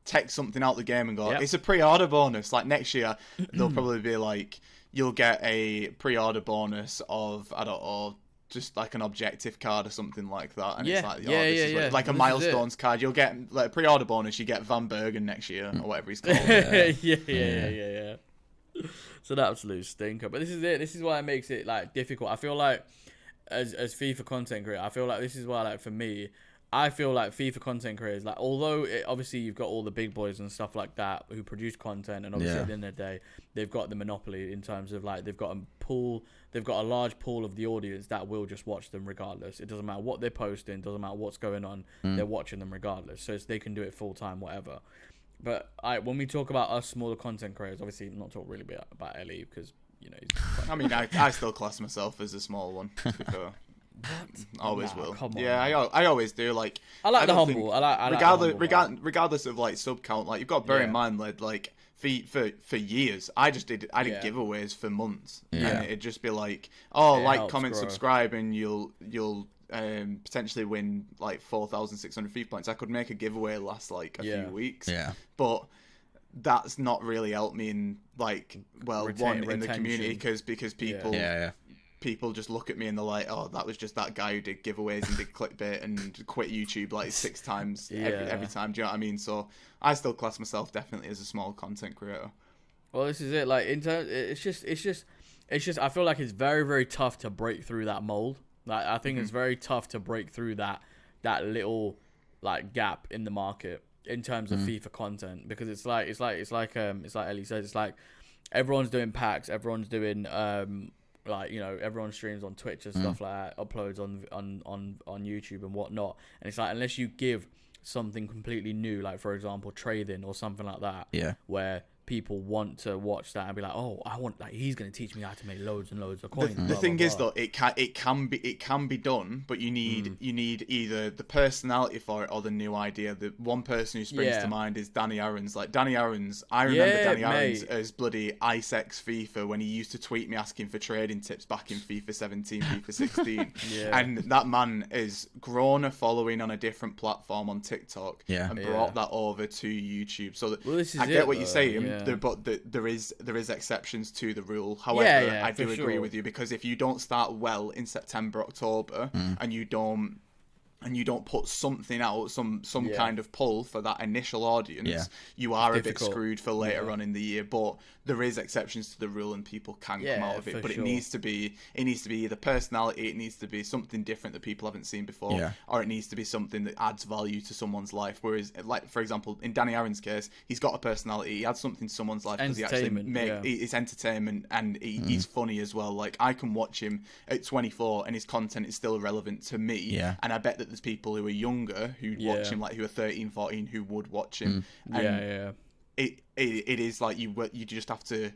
take something out of the game and go, it's a pre-order bonus. Like next year, they'll probably be like, you'll get a pre-order bonus of, I don't know, just like an objective card or something like that. And it's like, like a milestones card. You'll get like a pre-order bonus. You get Van Bergen next year or whatever he's called. Yeah. It's an absolute stinker. But this is it. This is why it makes it like difficult. I feel like as FIFA content creator, I feel like this is why, like, for me, I feel like FIFA content creators, like, although obviously you've got all the big boys and stuff like that who produce content, and obviously at the end of the day, they've got the monopoly in terms of like they've got a large pool of the audience that will just watch them regardless. It doesn't matter what they're posting, doesn't matter what's going on, they're watching them regardless. So they can do it full time, whatever. But when we talk about us smaller content creators, obviously not talk really about LE because I mean, I still class myself as a small one. Always will. I always do. Like, I like the humble. Regardless of like sub count, like you've got to bear in mind, like for years, I did giveaways for months, and it'd just be like, comment, subscribe, and you'll potentially win like 4,600 FIFA points. I could make a giveaway last like a few weeks, but that's not really helped me in like in the community because people people just look at me and they're like, oh, that was just that guy who did giveaways and did clickbait and quit YouTube like 6 times every time. Do you know what I mean? So I still class myself definitely as a small content creator. Well, this is it. Like, it's just. I feel like it's very, very tough to break through that mold. Like, I think it's very tough to break through that little like gap in the market in terms of FIFA content, because it's like Ellie says, it's like everyone's doing packs, everyone's doing like, everyone streams on Twitch and stuff like that, uploads on YouTube and whatnot, and it's like, unless you give something completely new, like for example trading or something like that, where people want to watch that and be like, oh, I want, like, he's going to teach me how to make loads and loads of coins. The thing is though, it can be done, but you need either the personality for it or the new idea. The one person who springs to mind is Danny Aarons. Like Danny Aarons, I remember Danny Aarons as bloody IceX FIFA when he used to tweet me asking for trading tips back in FIFA 17, FIFA 16. And that man has grown a following on a different platform on TikTok and brought that over to YouTube. So I get what you're saying. But there is exceptions to the rule. However, I do agree with you, because if you don't start well in September, October, and you don't put something out, some kind of pull for that initial audience, you are a bit screwed for later on in the year. But there is exceptions to the rule, and people can come out of it. But it needs to be either personality, it needs to be something different that people haven't seen before, or it needs to be something that adds value to someone's life. Whereas, like for example, in Danny Aaron's case, he's got a personality, he adds something to someone's life because he actually it's entertainment, and he's funny as well. Like, I can watch him at 24 and his content is still relevant to me, and I bet that there's people who are younger who'd watch him, like who are 13, 14, who would watch him. It is like you just have to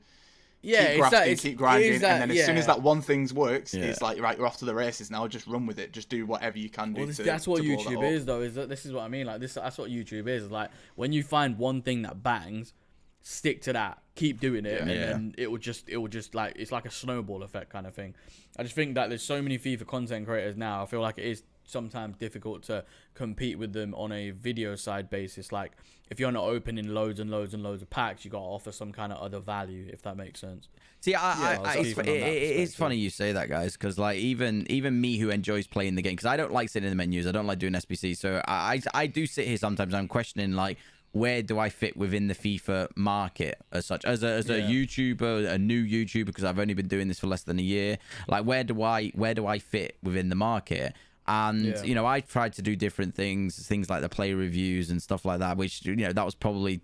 keep grinding, and then as soon as that one thing works, it's like, right, you're off to the races now, just run with it, just do whatever you can do. That's what YouTube is though, this is what I mean, like that's what YouTube is. Like, when you find one thing that bangs, stick to that, keep doing it, and then it will just like, it's like a snowball effect kind of thing. I just think that there's so many FIFA content creators now, I feel like it is sometimes difficult to compete with them on a video side basis. Like, if you're not opening loads and loads and loads of packs, you got to offer some kind of other value, if that makes sense. See, it's funny you say that, guys, because like even me who enjoys playing the game, because I don't like sitting in the menus, I don't like doing SBC, so I do sit here sometimes, I'm questioning, like, where do I fit within the FIFA market as such? As a YouTuber, a new YouTuber, because I've only been doing this for less than a year. Like, where do I fit within the market? And I tried to do different things like the play reviews and stuff like that, which that was probably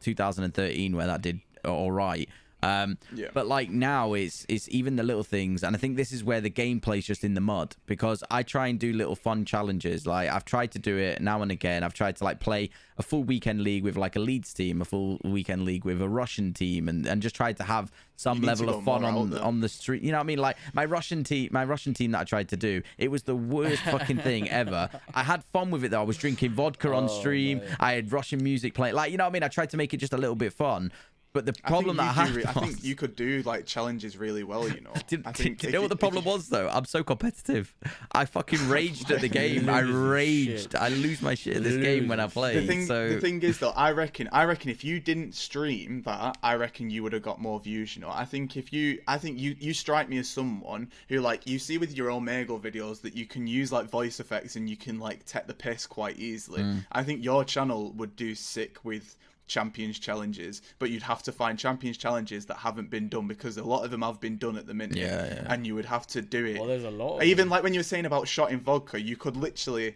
2013 where that did all right. But like now it's even the little things, and I think this is where the gameplay's just in the mud, because I try and do little fun challenges. Like I've tried to do it now and again. I've tried to like play a full weekend league with like a Leeds team, a full weekend league with a Russian team, and just tried to have some level of fun on the street. You know what I mean? Like my Russian team that I tried to do, it was the worst fucking thing ever. I had fun with it though. I was drinking vodka on stream. Mate. I had Russian music playing. Like, you know what I mean? I tried to make it just a little bit fun. But the problem I think you could do like challenges really well, you know. Do you know what the problem was though? I'm so competitive. I fucking raged at the game. I raged. I lose my shit at this game when I play. The thing is though, I reckon if you didn't stream that, I reckon you would have got more views, you know. I think you strike me as someone who, like, you see with your Omegle videos that you can use like voice effects and you can like take the piss quite easily. I think your channel would do sick with Champions challenges, but you'd have to find Champions challenges that haven't been done, because a lot of them have been done at the minute. And you would have to do it. Well, there's a lot. Even like when you were saying about shot in vodka, you could literally,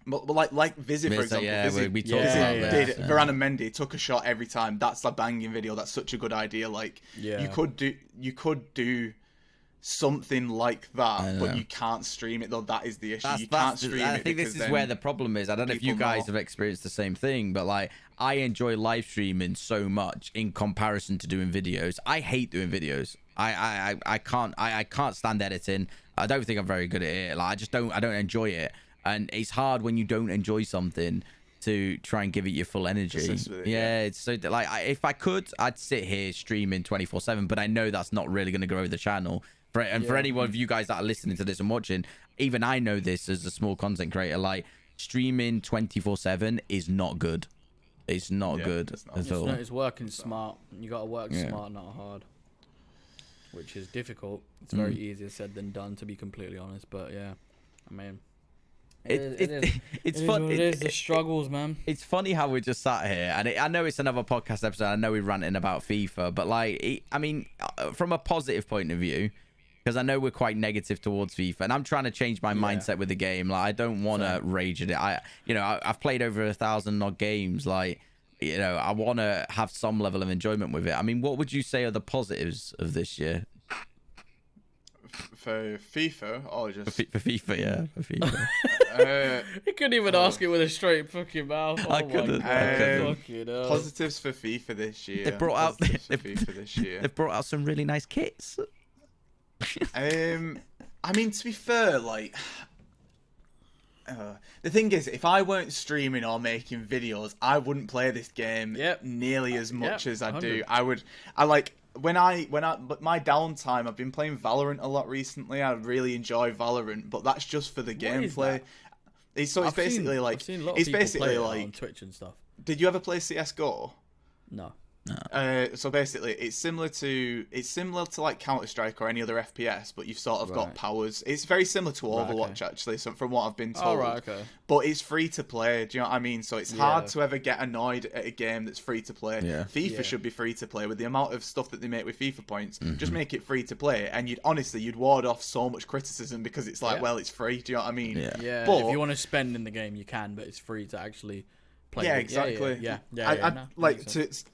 like Vizzy, for example. Varane Mendy took a shot every time. That's a banging video. That's such a good idea. Like you could do something like that, but you can't stream it though. That is the issue. You can't stream it. I think this is where the problem is. I don't know if you guys have experienced the same thing, but like I enjoy live streaming so much in comparison to doing videos. I hate doing videos. I can't stand editing. I don't think I'm very good at it. Like I don't enjoy it, and it's hard when you don't enjoy something to try and give it your full energy. It's so like if I could, I'd sit here streaming 24/7, but I know that's not really going to grow the channel. For any one of you guys that are listening to this and watching, even I know this as a small content creator, like streaming 24/7 is not good. It's not good at all. It's working smart. You got to work smart, not hard, which is difficult. It's very easier said than done, to be completely honest. But yeah, I mean, it's fun. It is the struggles, man. It's funny how we just sat here, and I know it's another podcast episode. I know we're ranting about FIFA, but like, I mean, from a positive point of view, because I know we're quite negative towards FIFA, and I'm trying to change my mindset with the game. Like, I don't want to rage at it. I've played over 1,000 odd games. Like, you know, I want to have some level of enjoyment with it. I mean, what would you say are the positives of this year? For FIFA, or just for FIFA, yeah, for FIFA. You couldn't even ask it with a straight fucking mouth. I couldn't. Positives for FIFA this year. They've brought out some really nice kits. I mean, to be fair, like, the thing is, if I weren't streaming or making videos, I wouldn't play this game nearly as much as I do. When my downtime, I've been playing Valorant a lot recently. I really enjoy Valorant, but that's just for the gameplay. It's basically like on Twitch and stuff. Did you ever play CS:GO? No. So basically, it's similar to like Counter-Strike or any other FPS, but you've sort of got powers. It's very similar to Overwatch, actually. So from what I've been told, but it's free to play. Do you know what I mean? So it's hard to ever get annoyed at a game that's free to play. FIFA should be free to play with the amount of stuff that they make with FIFA points. Just make it free to play, and you'd ward off so much criticism, because it's like, well, it's free. Do you know what I mean? Yeah. But if you want to spend in the game, you can, but it's free to actually. Exactly.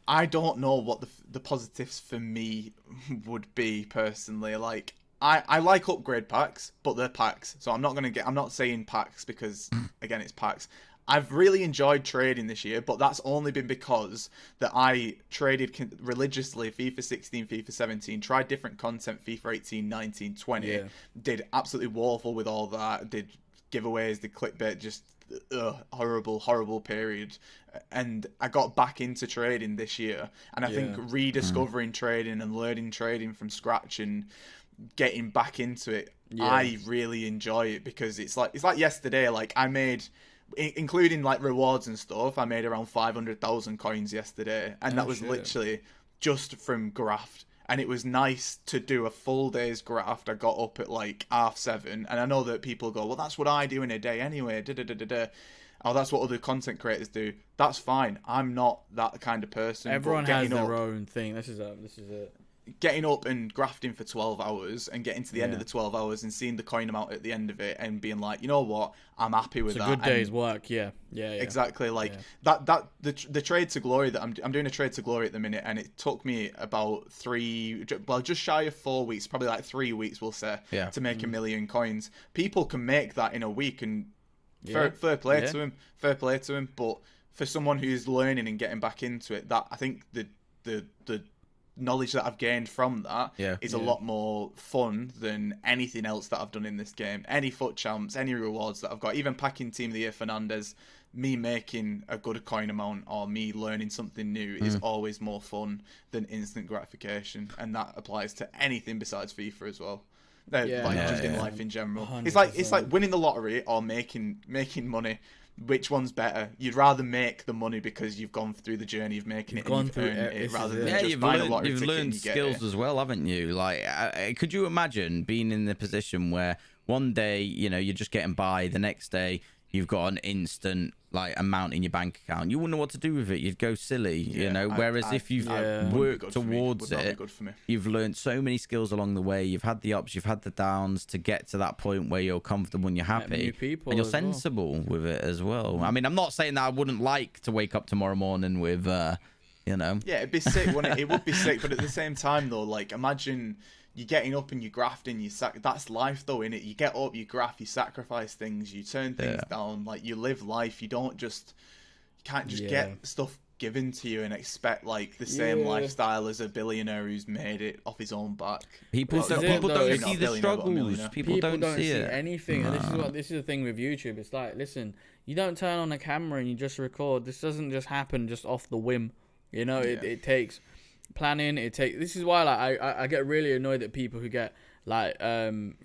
I don't know what the positives for me would be personally. Like, I like upgrade packs, but they're packs, so I'm not saying packs because again, it's packs. I've really enjoyed trading this year, but that's only been because that I traded religiously FIFA 16, FIFA 17, tried different content, FIFA 18, 19, 20, did absolutely woeful with all that, did giveaways, did clickbait, just horrible period, and I got back into trading this year, and I think rediscovering trading and learning trading from scratch and getting back into it, I really enjoy it, because it's like yesterday, like I made, including like rewards and stuff, I made around 500,000 coins yesterday, and that was literally just from graft. And it was nice to do a full day's graft. I got up at like 7:30, and I know that people go, well, that's what I do in a day anyway. Oh, that's what other content creators do. That's fine. I'm not that kind of person. Everyone has their own thing. This is it. getting up and grafting for 12 hours and getting to the end of the 12 hours and seeing the coin amount at the end of it and being like, you know what, I'm happy with that. It's a good day's work. Yeah. Exactly. Like the trade to glory that I'm doing a trade to glory at the minute, and it took me about just shy of 4 weeks, probably like 3 weeks, we'll say, to make 1 million coins. People can make that in a week, and fair play to him. But for someone who's learning and getting back into it, that I think the knowledge that I've gained from that is a lot more fun than anything else that I've done in this game. Any foot champs, any rewards that I've got, even packing Team of the Year Fernandez, me making a good coin amount or me learning something new is always more fun than instant gratification, and that applies to anything besides FIFA as well. Just in life in general. 100%. It's like winning the lottery or making money. Which one's better? You'd rather make the money because you've gone through the journey of making it and you've earned it, rather than just buying a lottery ticket. You've learned skills as well, haven't you? Like, could you imagine being in the position where one day, you're just getting by, the next day you've got an instant amount in your bank account? You wouldn't know what to do with it. You'd go silly, Whereas if you've worked towards it, you've learned so many skills along the way. You've had the ups, you've had the downs to get to that point where you're comfortable and you're happy, and you're sensible with it as well. I mean, I'm not saying that I wouldn't like to wake up tomorrow morning with, Yeah, it'd be sick, wouldn't it? It would be sick, but at the same time, though, imagine you're getting up and you're grafting, that's life though, innit? You get up, you graft, you sacrifice things, you turn things down, you live life. You can't just get stuff given to you and expect the same lifestyle as a billionaire who's made it off his own back. People don't see the struggles. People don't see anything. And this is the thing with YouTube. It's listen, you don't turn on a camera and you just record. This doesn't just happen just off the whim. It takes planning. This is why I get really annoyed at people who get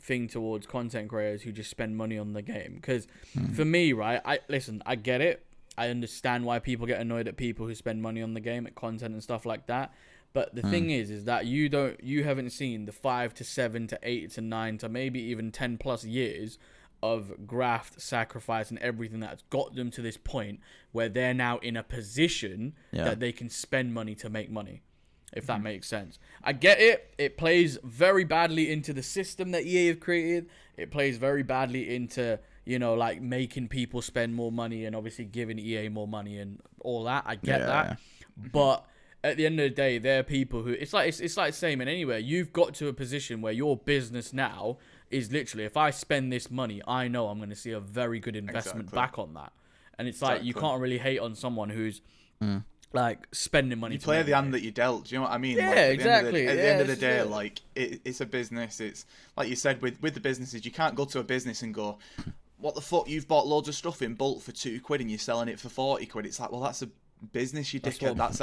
thing towards content creators who just spend money on the game, because for me, right, I get it. I understand why people get annoyed at people who spend money on the game, at content and stuff like that. But the thing is that you haven't seen the 5 to 7 to 8 to 9 to maybe even 10 plus years of graft, sacrifice, and everything that's got them to this point where they're now in a position that they can spend money to make money. If that makes sense. I get it. It plays very badly into the system that EA have created. It plays very badly into, making people spend more money and obviously giving EA more money and all that. I get that. But at the end of the day, there are people who... It's like same in anywhere. You've got to a position where your business now is literally, if I spend this money, I know I'm going to see a very good investment back on that. And it's you can't really hate on someone who's... spending money. You play the hand that you dealt. Do you know what I mean? Yeah, exactly. At the end of the day, it's a business. It's like you said with the businesses. You can't go to a business and go, "What the fuck? You've bought loads of stuff in bulk for £2 and you're selling it for £40." It's well, that's a business, you dickhead. That's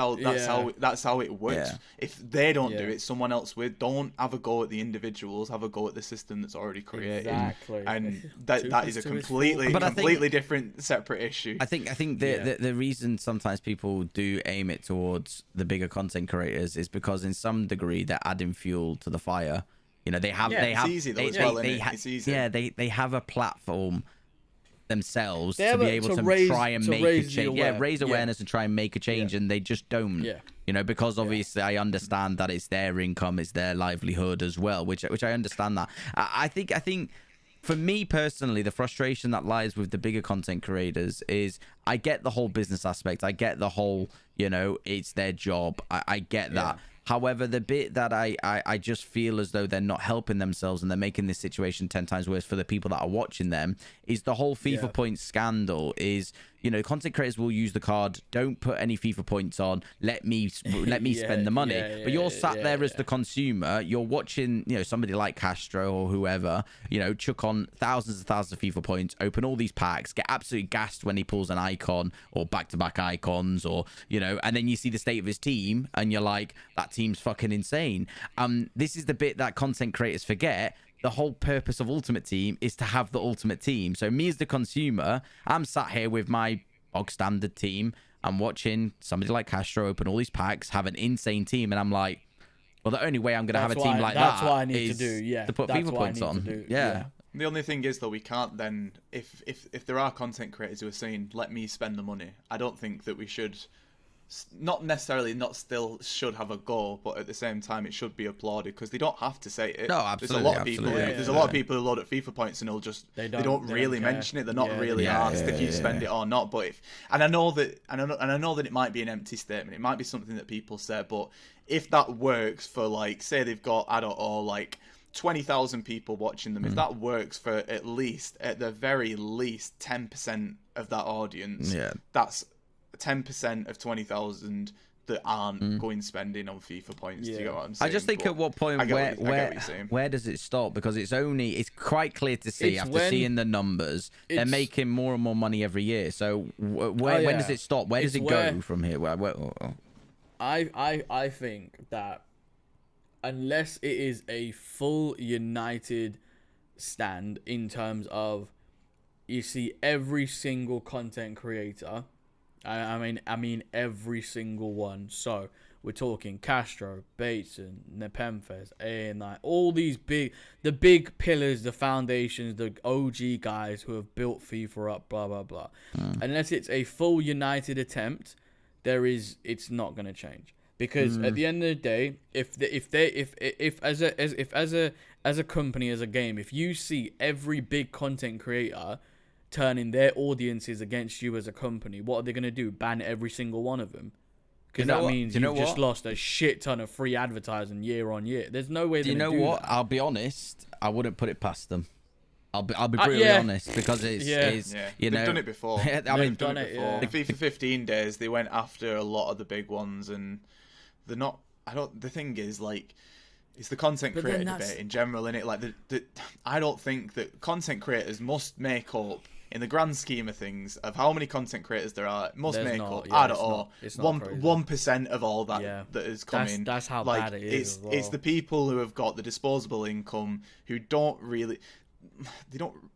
how it works. Yeah. If they don't do it, someone else will. Don't have a go at the individuals. Have a go at the system that's already created. Exactly. And that is a completely different, separate issue. I think the reason sometimes people do aim it towards the bigger content creators is because in some degree they're adding fuel to the fire. They have. It's easy though as well. It's easy. Yeah, they have a platform themselves to be able to try and make a change. Raise awareness and try and make a change, and they just don't. Because obviously I understand that it's their income, it's their livelihood as well, which I understand that. I think for me personally, the frustration that lies with the bigger content creators is I get the whole business aspect. I get the whole, it's their job. I get that. However, the bit that I just feel as though they're not helping themselves and they're making this situation 10 times worse for the people that are watching them is the whole FIFA points scandal. Is content creators will use the card, don't put any FIFA points on, let me spend the money. But you're sat there as the consumer, you're watching somebody like Castro or whoever chuck on thousands and thousands of FIFA points, open all these packs, get absolutely gassed when he pulls an icon or back-to-back icons, or and then you see the state of his team and you're like, that team's fucking insane. This is the bit that content creators forget. The whole purpose of Ultimate Team is to have the Ultimate Team. So me as the consumer, I'm sat here with my bog standard team. I'm watching somebody like Castro open all these packs, have an insane team, and I'm like, well, the only way I'm going to have a team like that that's what I need to do. To put FIFA points on. The only thing is, though, we can't then, if there are content creators who are saying, let me spend the money, I don't think that we should not necessarily not still should have a go, but at the same time it should be applauded because they don't have to say it. No, absolutely. There's a lot of people. There's a lot of people who load up FIFA points and they don't really mention it. They're not really asked if you spend it or not. But I know that it might be an empty statement. It might be something that people say, but if that works for like, say they've got, I don't know, like 20,000 people watching them, if that works for at the very least 10% of that audience, that's 10% of 20,000 that aren't going spending on FIFA points. Do you get what I'm saying? I just think at what point where does it stop? Because it's quite clear to see after seeing the numbers, they're making more and more money every year. So when does it stop? Where does it go from here? I think that unless it is a full united stand in terms of you see every single content creator, I mean every single one. So we're talking Castro, Bateson, Nepenthes, A9, all these big pillars, the foundations, the OG guys who have built FIFA up, blah blah blah. Unless it's a full united attempt, it's not going to change. Because at the end of the day, if as a company, as a game, if you see every big content creator turning their audiences against you as a company, what are they going to do? Ban every single one of them? Because that means you've just lost a shit ton of free advertising year on year. There's no way they're going to do that. I'll be honest, I wouldn't put it past them. I'll be brutally honest, because it's they've done it before. They've done it before. In FIFA 15 days, they went after a lot of the big ones, and they're not. The thing is, like, it's the content creator debate in general, innit? Like, I don't think that content creators must make up, in the grand scheme of things, of how many content creators there are, must make up, I don't know, 1% of all that that is coming. That's how bad it is. It's the people who have got the disposable income, who don't really.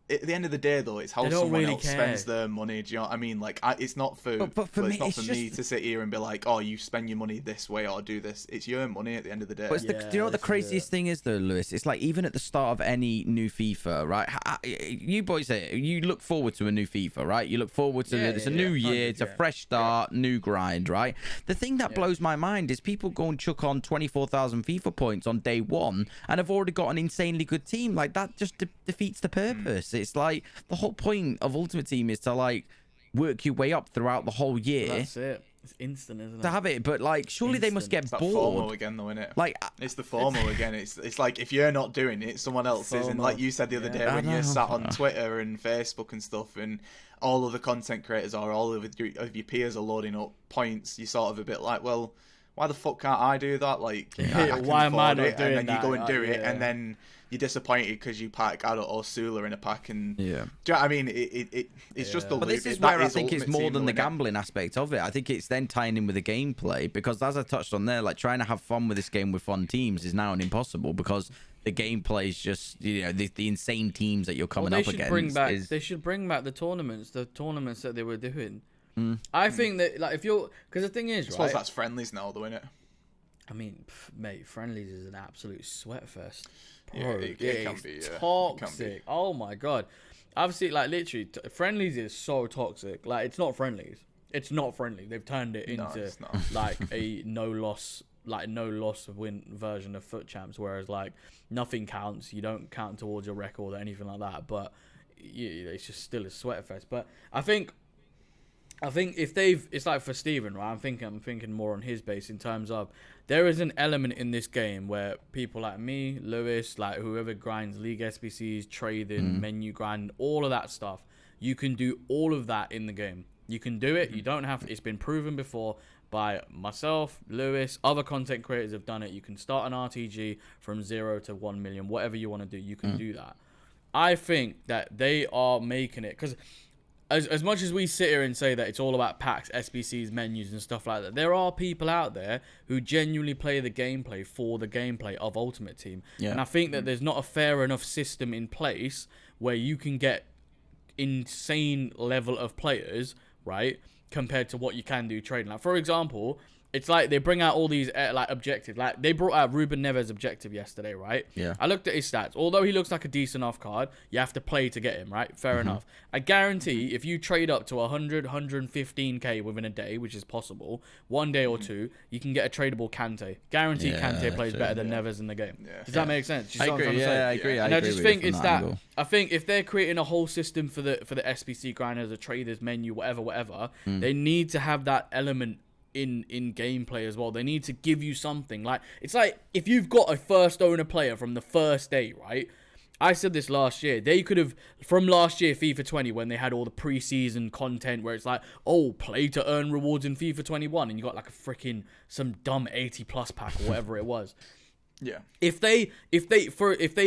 At the end of the day, though, it's how someone else spends their money. Do you know what I mean? Like, it's not for me to sit here and be like, oh, you spend your money this way or do this. It's your money at the end of the day. But do you know what the craziest thing is, though, Lewis? It's like, even at the start of any new FIFA, right? You boys say you look forward to a new FIFA, right? You look forward to it's a new year, it's a fresh start, new grind, right? The thing that blows my mind is people go and chuck on 24,000 FIFA points on day one and have already got an insanely good team. Like, that just defeats the purpose. It's like, the whole point of Ultimate Team is to, like, work your way up throughout the whole year. That's it. It's instant, isn't it? To have it, but, like, surely they must get bored. It's FOMO again, though, isn't it? Like, it's the FOMO again. It's like, if you're not doing it, someone else is. And like you said the other day, when you're sat on Twitter and Facebook and stuff, and all of the content creators or all of your peers are loading up points, you're sort of a bit like, well, why the fuck can't I do that? Like, why am I not doing that? And then you go and do it, and then you're disappointed because you pack, I don't know, Sula in a pack, and do you know what I mean? It's just the. But this is where I think it's more than the gambling aspect of it. I think it's then tying in with the gameplay, because as I touched on there, like, trying to have fun with this game with fun teams is now an impossible, because the gameplay is just, you know, the insane teams that you're coming up against. They should bring back the tournaments that they were doing. I think that, like, if you're, because the thing is, I suppose that's friendlies now, though, isn't it? I mean, mate, friendlies is an absolute sweat fest. Bro, it can be toxic. Oh my god, I've seen, like, literally friendlies is so toxic. Like, it's not friendlies. It's not friendly. They've turned it into like a no loss win version of Foot Champs, whereas, like, nothing counts. You don't count towards your record or anything like that. But it's just still a sweat fest. But I think if it's like for Steven, right? I'm thinking more on his base in terms of, there is an element in this game where people like me, Lewis, like whoever grinds League SBCs, trading, menu grind, all of that stuff, you can do all of that in the game. You can do it. You don't have. It's been proven before by myself, Lewis, other content creators have done it. You can start an RTG from 0 to 1 million, whatever you want to do. You can do that. I think that they are making it, because as much as we sit here and say that it's all about packs, SBCs, menus, and stuff like that, there are people out there who genuinely play the gameplay for the gameplay of Ultimate Team. Yeah. And I think that there's not a fair enough system in place where you can get insane level of players, right, compared to what you can do trading. Like, for example, It's like they bring out all these like objectives. Like they brought out Ruben Neves' objective yesterday, right? Yeah. I looked at his stats. Although he looks like a decent off card, you have to play to get him, right? Fair enough. I guarantee if you trade up to 100, 115k within a day, which is possible, one day or two, you can get a tradable Kante. Guarantee Kante plays better than Neves in the game. Yeah. Does that make sense? I agree. I agree. And I just think it's that. I think if they're creating a whole system for the SBC grinders, the traders menu, whatever, they need to have that element in gameplay as well. They need to give you something. Like, it's like if you've got a first owner player from the first day, right? I said this last year. They could have, from last year, FIFA 20, when they had all the preseason content where it's like, oh, play to earn rewards in FIFA 21, and you got like a freaking some dumb 80 plus pack or whatever it was. Yeah. If they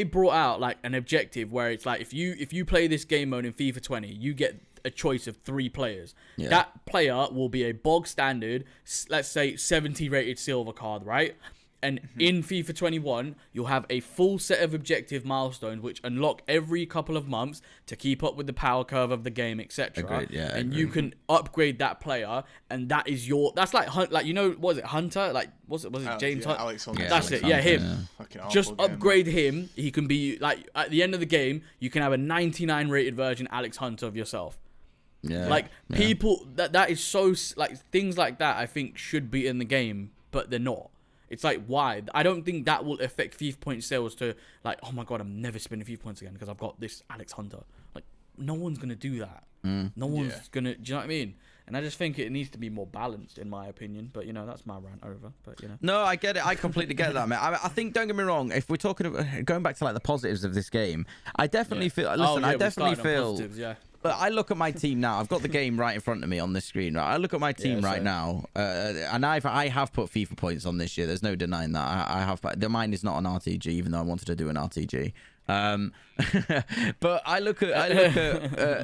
brought out like an objective where it's like if you play this game mode in FIFA 20, you get a choice of 3 players. Yeah. That player will be a bog standard, let's say 70 rated silver card, right? And in FIFA 21, you'll have a full set of objective milestones which unlock every couple of months to keep up with the power curve of the game, etc. And you can upgrade that player, and that is that's like what was it, Hunter? Like was it James Hunter? Alex Hunter. That's it. Yeah, him. Yeah. Just upgrade him. He can be like at the end of the game, you can have a 99 rated version Alex Hunter of yourself. Yeah. Like people that is so like things like that I think should be in the game, but they're not. It's like, why? I don't think that will affect FIFA point sales to like, oh my god, I'm never spending FIFA points again because I've got this Alex Hunter. Like, no one's gonna do that. No one's gonna. Do you know what I mean? And I just think it needs to be more balanced, in my opinion. But that's my rant over. But No, I get it. I completely get that, man. I think, don't get me wrong. If we're talking about going back to like the positives of this game, I definitely feel. Listen, I definitely feel. But I look at my team now. I've got the game right in front of me on this screen. Right, I look at my team right now, and I have put FIFA points on this year. There's no denying that. I have. Mine is not an RTG, even though I wanted to do an RTG. But I look at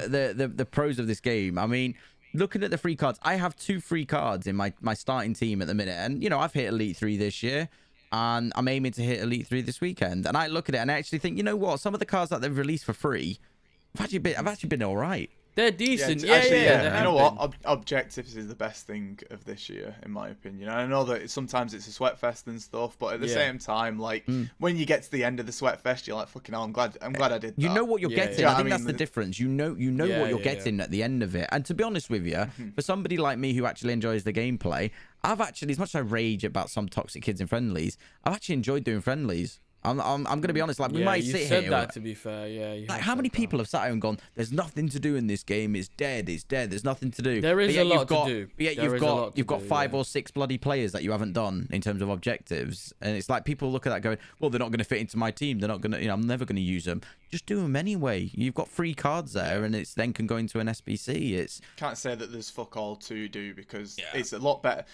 the pros of this game. I mean, looking at the free cards, I have 2 free cards in my starting team at the minute, and I've hit Elite 3 this year. And I'm aiming to hit Elite 3 this weekend. And I look at it and I actually think, you know what? Some of the cards that they've released for free, I've actually been all right. They're decent. Yeah. You know what? Objectives is the best thing of this year, in my opinion. And I know that sometimes it's a sweat fest and stuff, but at the same time, like when you get to the end of the sweat fest, you're like, "Fucking hell, I'm glad I did that." You know what you're getting. I think that's the difference. You know what you're getting at the end of it. And to be honest with you, for somebody like me who actually enjoys the gameplay, I've actually, as much as I rage about some toxic kids in friendlies, I've actually enjoyed doing friendlies. I'm gonna be honest. Like we might sit here. You said that, to be fair. Yeah. Like how many people have sat here and gone, "There's nothing to do in this game. It's dead. It's dead. There's nothing to do." There is a lot to do. But yet you've got 5 or 6 bloody players that you haven't done in terms of objectives, and it's like people look at that going, "Well, they're not going to fit into my team. They're not going to. I'm never going to use them." Just do them anyway. You've got free cards there, and it's then can go into an SBC. Can't say that there's fuck all to do because it's a lot better.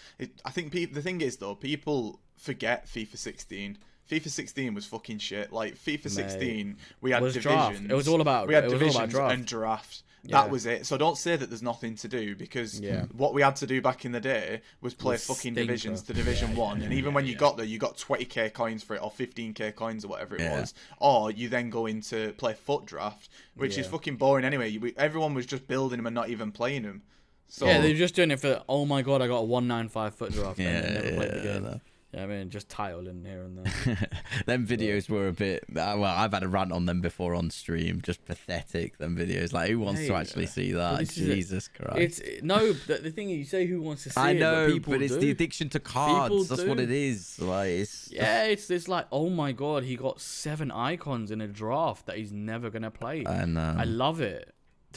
I think the thing is though, people forget FIFA 16. FIFA 16 was fucking shit. Like FIFA 16, we had divisions. Draft. It was all about. We had divisions and draft. That was it. So don't say that there's nothing to do because what we had to do back in the day was play fucking divisions to Division 1. And even when you got there, you got 20k coins for it or 15k coins or whatever it was. Or you then go into play foot draft, which is fucking boring anyway. Everyone was just building them and not even playing them. So, they were just doing it for, oh my god, I got a 195 foot draft. And they never played the game. Yeah, I mean, just titling here and there. Them videos were a bit... Well, I've had a rant on them before on stream. Just pathetic, them videos. Like, who wants to actually see that? Jesus Christ. The thing is, you say who wants to see I know, it, but it's the addiction to cards. That's what it is. Like, it's like, oh my god, he got 7 icons in a draft that he's never going to play. I know. I love it.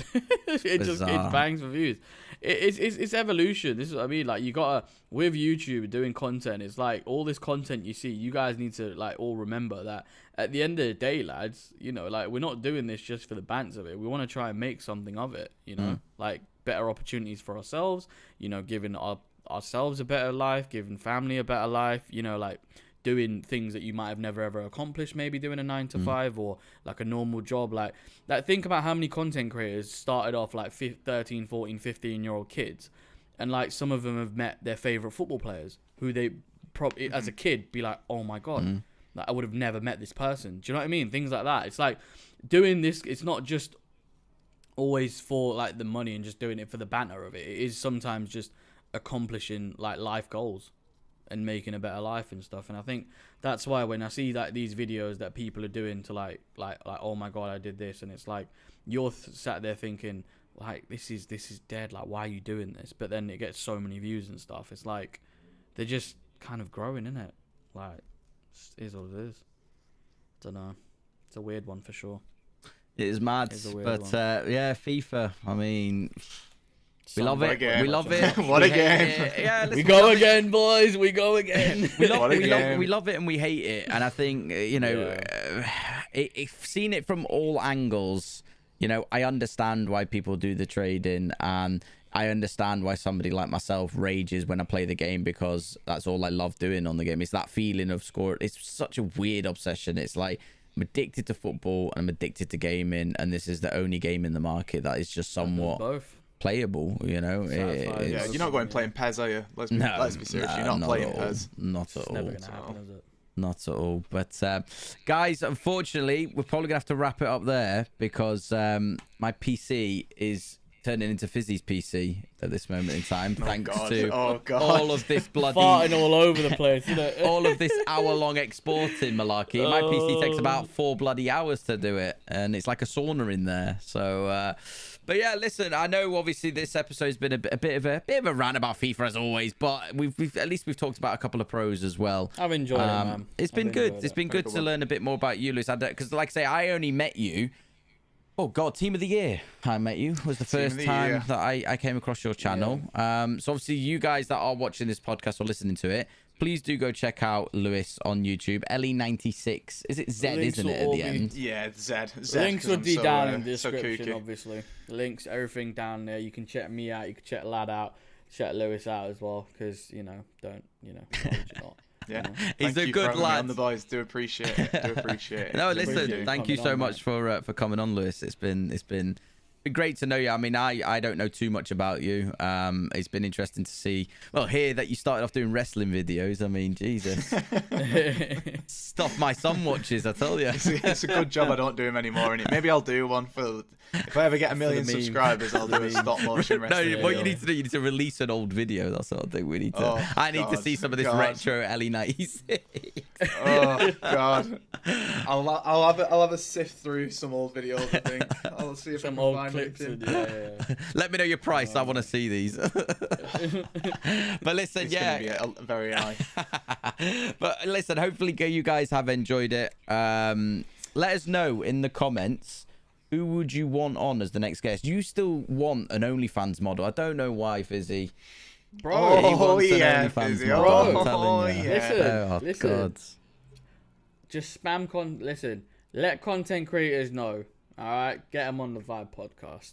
It bangs for views. It's evolution. This is what I mean. Like, you gotta, with YouTube doing content, it's like all this content you see, you guys need to like all remember that at the end of the day, lads, like we're not doing this just for the banter of it. We want to try and make something of it, like better opportunities for ourselves, giving ourselves a better life, giving family a better life, like doing things that you might have never ever accomplished, maybe doing a 9 to 5 or like a normal job. Like think about how many content creators started off like 13, 14, 15-year-old kids, and like some of them have met their favorite football players who they probably as a kid be like, oh my god, like I would have never met this person. Do you know what I mean? Things like that. It's like doing this, it's not just always for like the money and just doing it for the banter of it. It is sometimes just accomplishing like life goals. and making a better life and stuff. And I think that's why when I see like these videos that people are doing to like oh my god, I did this, and it's like you're sat there thinking like this is dead. Like, why are you doing this? But then it gets so many views and stuff. It's like they're just kind of growing, innit? Like, it is what it is. I don't know. It's a weird one for sure. It is mad, but yeah, FIFA. I mean, we love it. We love it. What a game! Yeah, we go again, boys. We go again. We love it, and we hate it. And I think seeing it from all angles. I understand why people do the trading, and I understand why somebody like myself rages when I play the game, because that's all I love doing on the game. It's that feeling of score. It's such a weird obsession. It's like I'm addicted to football and I'm addicted to gaming, and this is the only game in the market that is just somewhat playable. Yeah, you're not going playing PES, are you? Let's be serious. You're not playing PES. Not at all. Never gonna happen, is it? Not at all. But guys, unfortunately, we're probably gonna have to wrap it up there, because my PC is turning into Fizzy's PC at this moment in time, thanks to all of this bloody farting all over the place, all of this hour-long exporting malarkey. My PC takes about 4 bloody hours to do it, and it's like a sauna in there. So but yeah, listen, I know obviously this episode's been a bit of a rant about FIFA as always, but we've at least talked about a couple of pros as well. I've enjoyed it, man. It's been good. It's been good to learn a bit more about you, Lewis. Because like I say, I only met you. Oh God, Team of the Year. I met you. Was the first time that I came across your channel. Yeah. So obviously you guys that are watching this podcast or listening to it, please do go check out Lewis on YouTube. LE96. Is it Z, isn't it, at the end? Yeah, Z. Links will be down in the description, obviously. Links, everything down there. You can check me out. You can check Lad out. Check Lewis out as well, because, don't, not. Yeah, he's a good lad. On the boys, do appreciate it. No, listen, thank you so much for coming on, Lewis. It's been great to know you. I mean, I don't know too much about you. It's been interesting to hear that you started off doing wrestling videos. I mean, Jesus, stuff my son watches. I tell you, it's a good job I don't do them anymore. And maybe I'll do one for. If I ever get 1 million subscribers, I'll do a stop motion wrestling. No, what you need to do, you need to release an old video. That's the sort of thing we need to. I need to see some of this retro LE96. Oh God, I'll have a sift through some old videos. I think I'll see if some I can old find clips. Yeah. Let me know your price. I want to see these. But listen, it's gonna be very high. But listen, hopefully you guys have enjoyed it. Let us know in the comments. Who would you want on as the next guest? You still want an OnlyFans model. I don't know why, Fizzy. Bro, he wants an OnlyFans model. I'm telling you. Listen. God. Just spam listen, let content creators know. All right, get them on the Vibe podcast.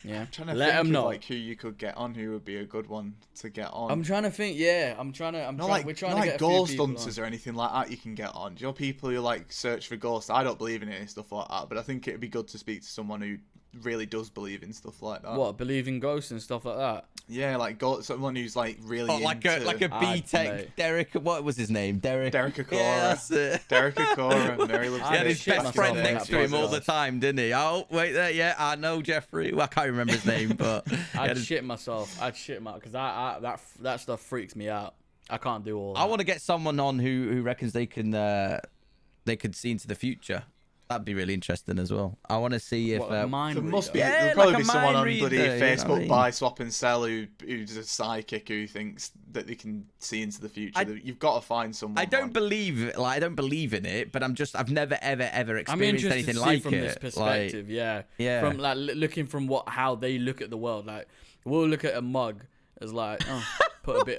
Yeah, I'm trying to let them know like who you could get on. Who would be a good one to get on? I'm trying to think. Yeah, we're trying to get ghost hunters or anything like that. You can get on. Do you know people who like search for ghosts? I don't believe in it and stuff like that, but I think it'd be good to speak to someone who really does believe in stuff like that. What, believe in ghosts and stuff like that? Yeah, like someone who's like really like a B-Tech Derek. What was his name? Derek Akora. Yeah, that's it. Derek Akora. Mary loves he had his best friend next to him all the time, didn't he? Oh wait, there. Yeah, I know Jeffrey. Well, I can't remember his name, but I'd shit myself because that stuff freaks me out. I can't do all that. I want to get someone on who reckons they could see into the future. That'd be really interesting as well. I want to see if there'll probably be someone on bloody Facebook buy, swap and sell who's a psychic who thinks that they can see into the future. You've got to find someone. I don't believe in it, but I've never ever experienced anything like it. From this perspective, yeah. From like looking from how they look at the world. Like we'll look at a mug as like Where are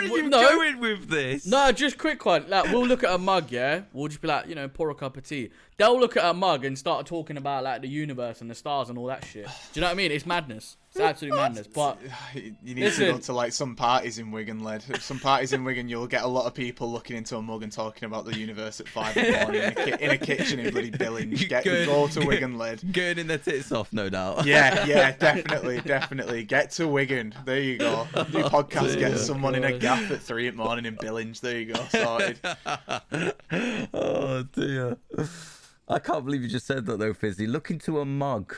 you going with this? No, just quick one. Like we'll look at a mug, yeah. We'll just be like, pour a cup of tea. They'll look at a mug and start talking about like the universe and the stars and all that shit. Do you know what I mean? It's madness. It's absolute madness. But you need to go to like some parties in Wigan, lad. Some parties in Wigan, you'll get a lot of people looking into a mug and talking about the universe at 5 in the morning in a kitchen in bloody Billings. Go to Wigan, lad. Gurning their tits off, no doubt. Yeah, definitely. Get to Wigan. There you go. Do podcast. Get someone in a gaff at 3 in the morning in Billings. There you go. Sorted. Oh dear. I can't believe you just said that though, Fizzy. Look into a mug.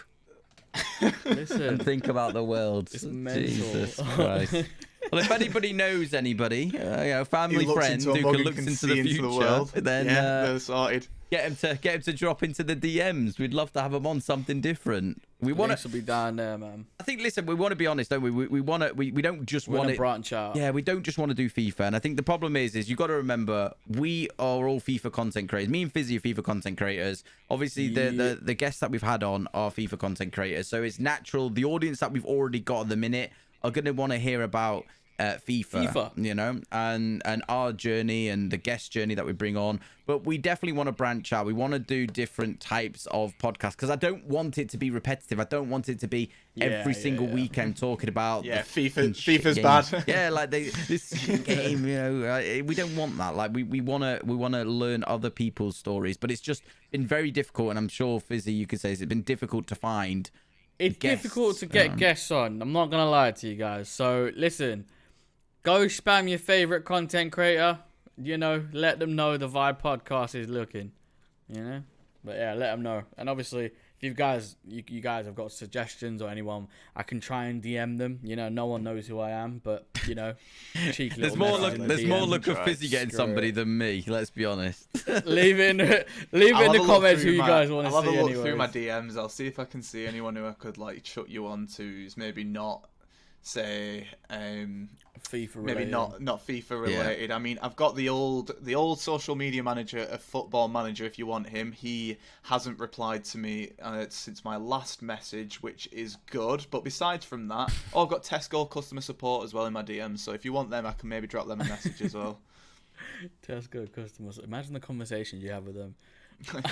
Listen. And think about the world. It's mental. Jesus Christ. Well, if anybody knows anybody, family, friends who can look into the future, then they're sorted. Get him to drop into the DMs. We'd love to have him on something different. We want to be down there, man. I think. Listen, we want to be honest, don't we? We want to. We don't just want to branch out. Yeah, we don't just want to do FIFA. And I think the problem is you've got to remember we are all FIFA content creators. Me and Fizzy are FIFA content creators. Obviously, the guests that we've had on are FIFA content creators. So it's natural. The audience that we've already got at the minute are going to want to hear about FIFA, you know, and our journey and the guest journey that we bring on. But we definitely want to branch out. We want to do different types of podcasts because I don't want it to be repetitive. I don't want it to be every single weekend talking about FIFA's bad. Yeah, like this game, you know, we don't want that. Like we want to learn other people's stories, but it's just been very difficult. And I'm sure Fizzy, you could say it's been difficult to find. It's difficult to get guests on. I'm not gonna lie to you guys. So listen. Go spam your favorite content creator. You know, let them know the Vibe podcast is looking. You know, but yeah, let them know. And obviously, if you guys have got suggestions or anyone, I can try and DM them. You know, no one knows who I am, but you know, cheeky. There's more look of Fizzy getting somebody than me. Let's be honest. leave in the comments who you guys want to see. I'll have a look anyways. through my DMs. I'll see if I can see anyone who I could like chuck you on to who's maybe not. Say FIFA related. Maybe not FIFA related. I mean, I've got the old social media manager of Football Manager if you want him. He hasn't replied to me since my last message, which is good. But besides from that, I've got Tesco customer support as well in my DMs. So if you want them, I can maybe drop them a message as well. Tesco customers. Imagine the conversations you have with them.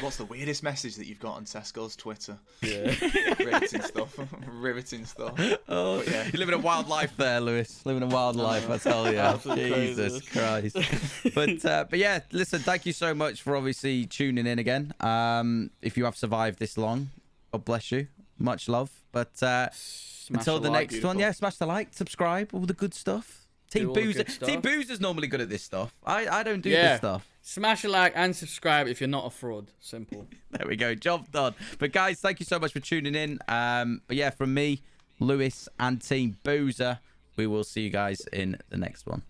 What's the weirdest message that you've got on Tesco's Twitter? Yeah. Riveting stuff. Oh, yeah. You're living a wild life there, Lewis. Living a wild life, I tell you. Jesus Christ. But yeah, listen, thank you so much for obviously tuning in again. If you have survived this long, God bless you. Much love. But until the next one, smash the like, subscribe, all the good stuff. Team Boozer's normally good at this stuff. I don't do this stuff. Smash a like and subscribe if you're not a fraud. Simple. There we go. Job done. But guys, thank you so much for tuning in. But yeah, from me, Lewis, and Team Boozer, we will see you guys in the next one.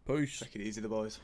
Peace. Take it easy, the boys.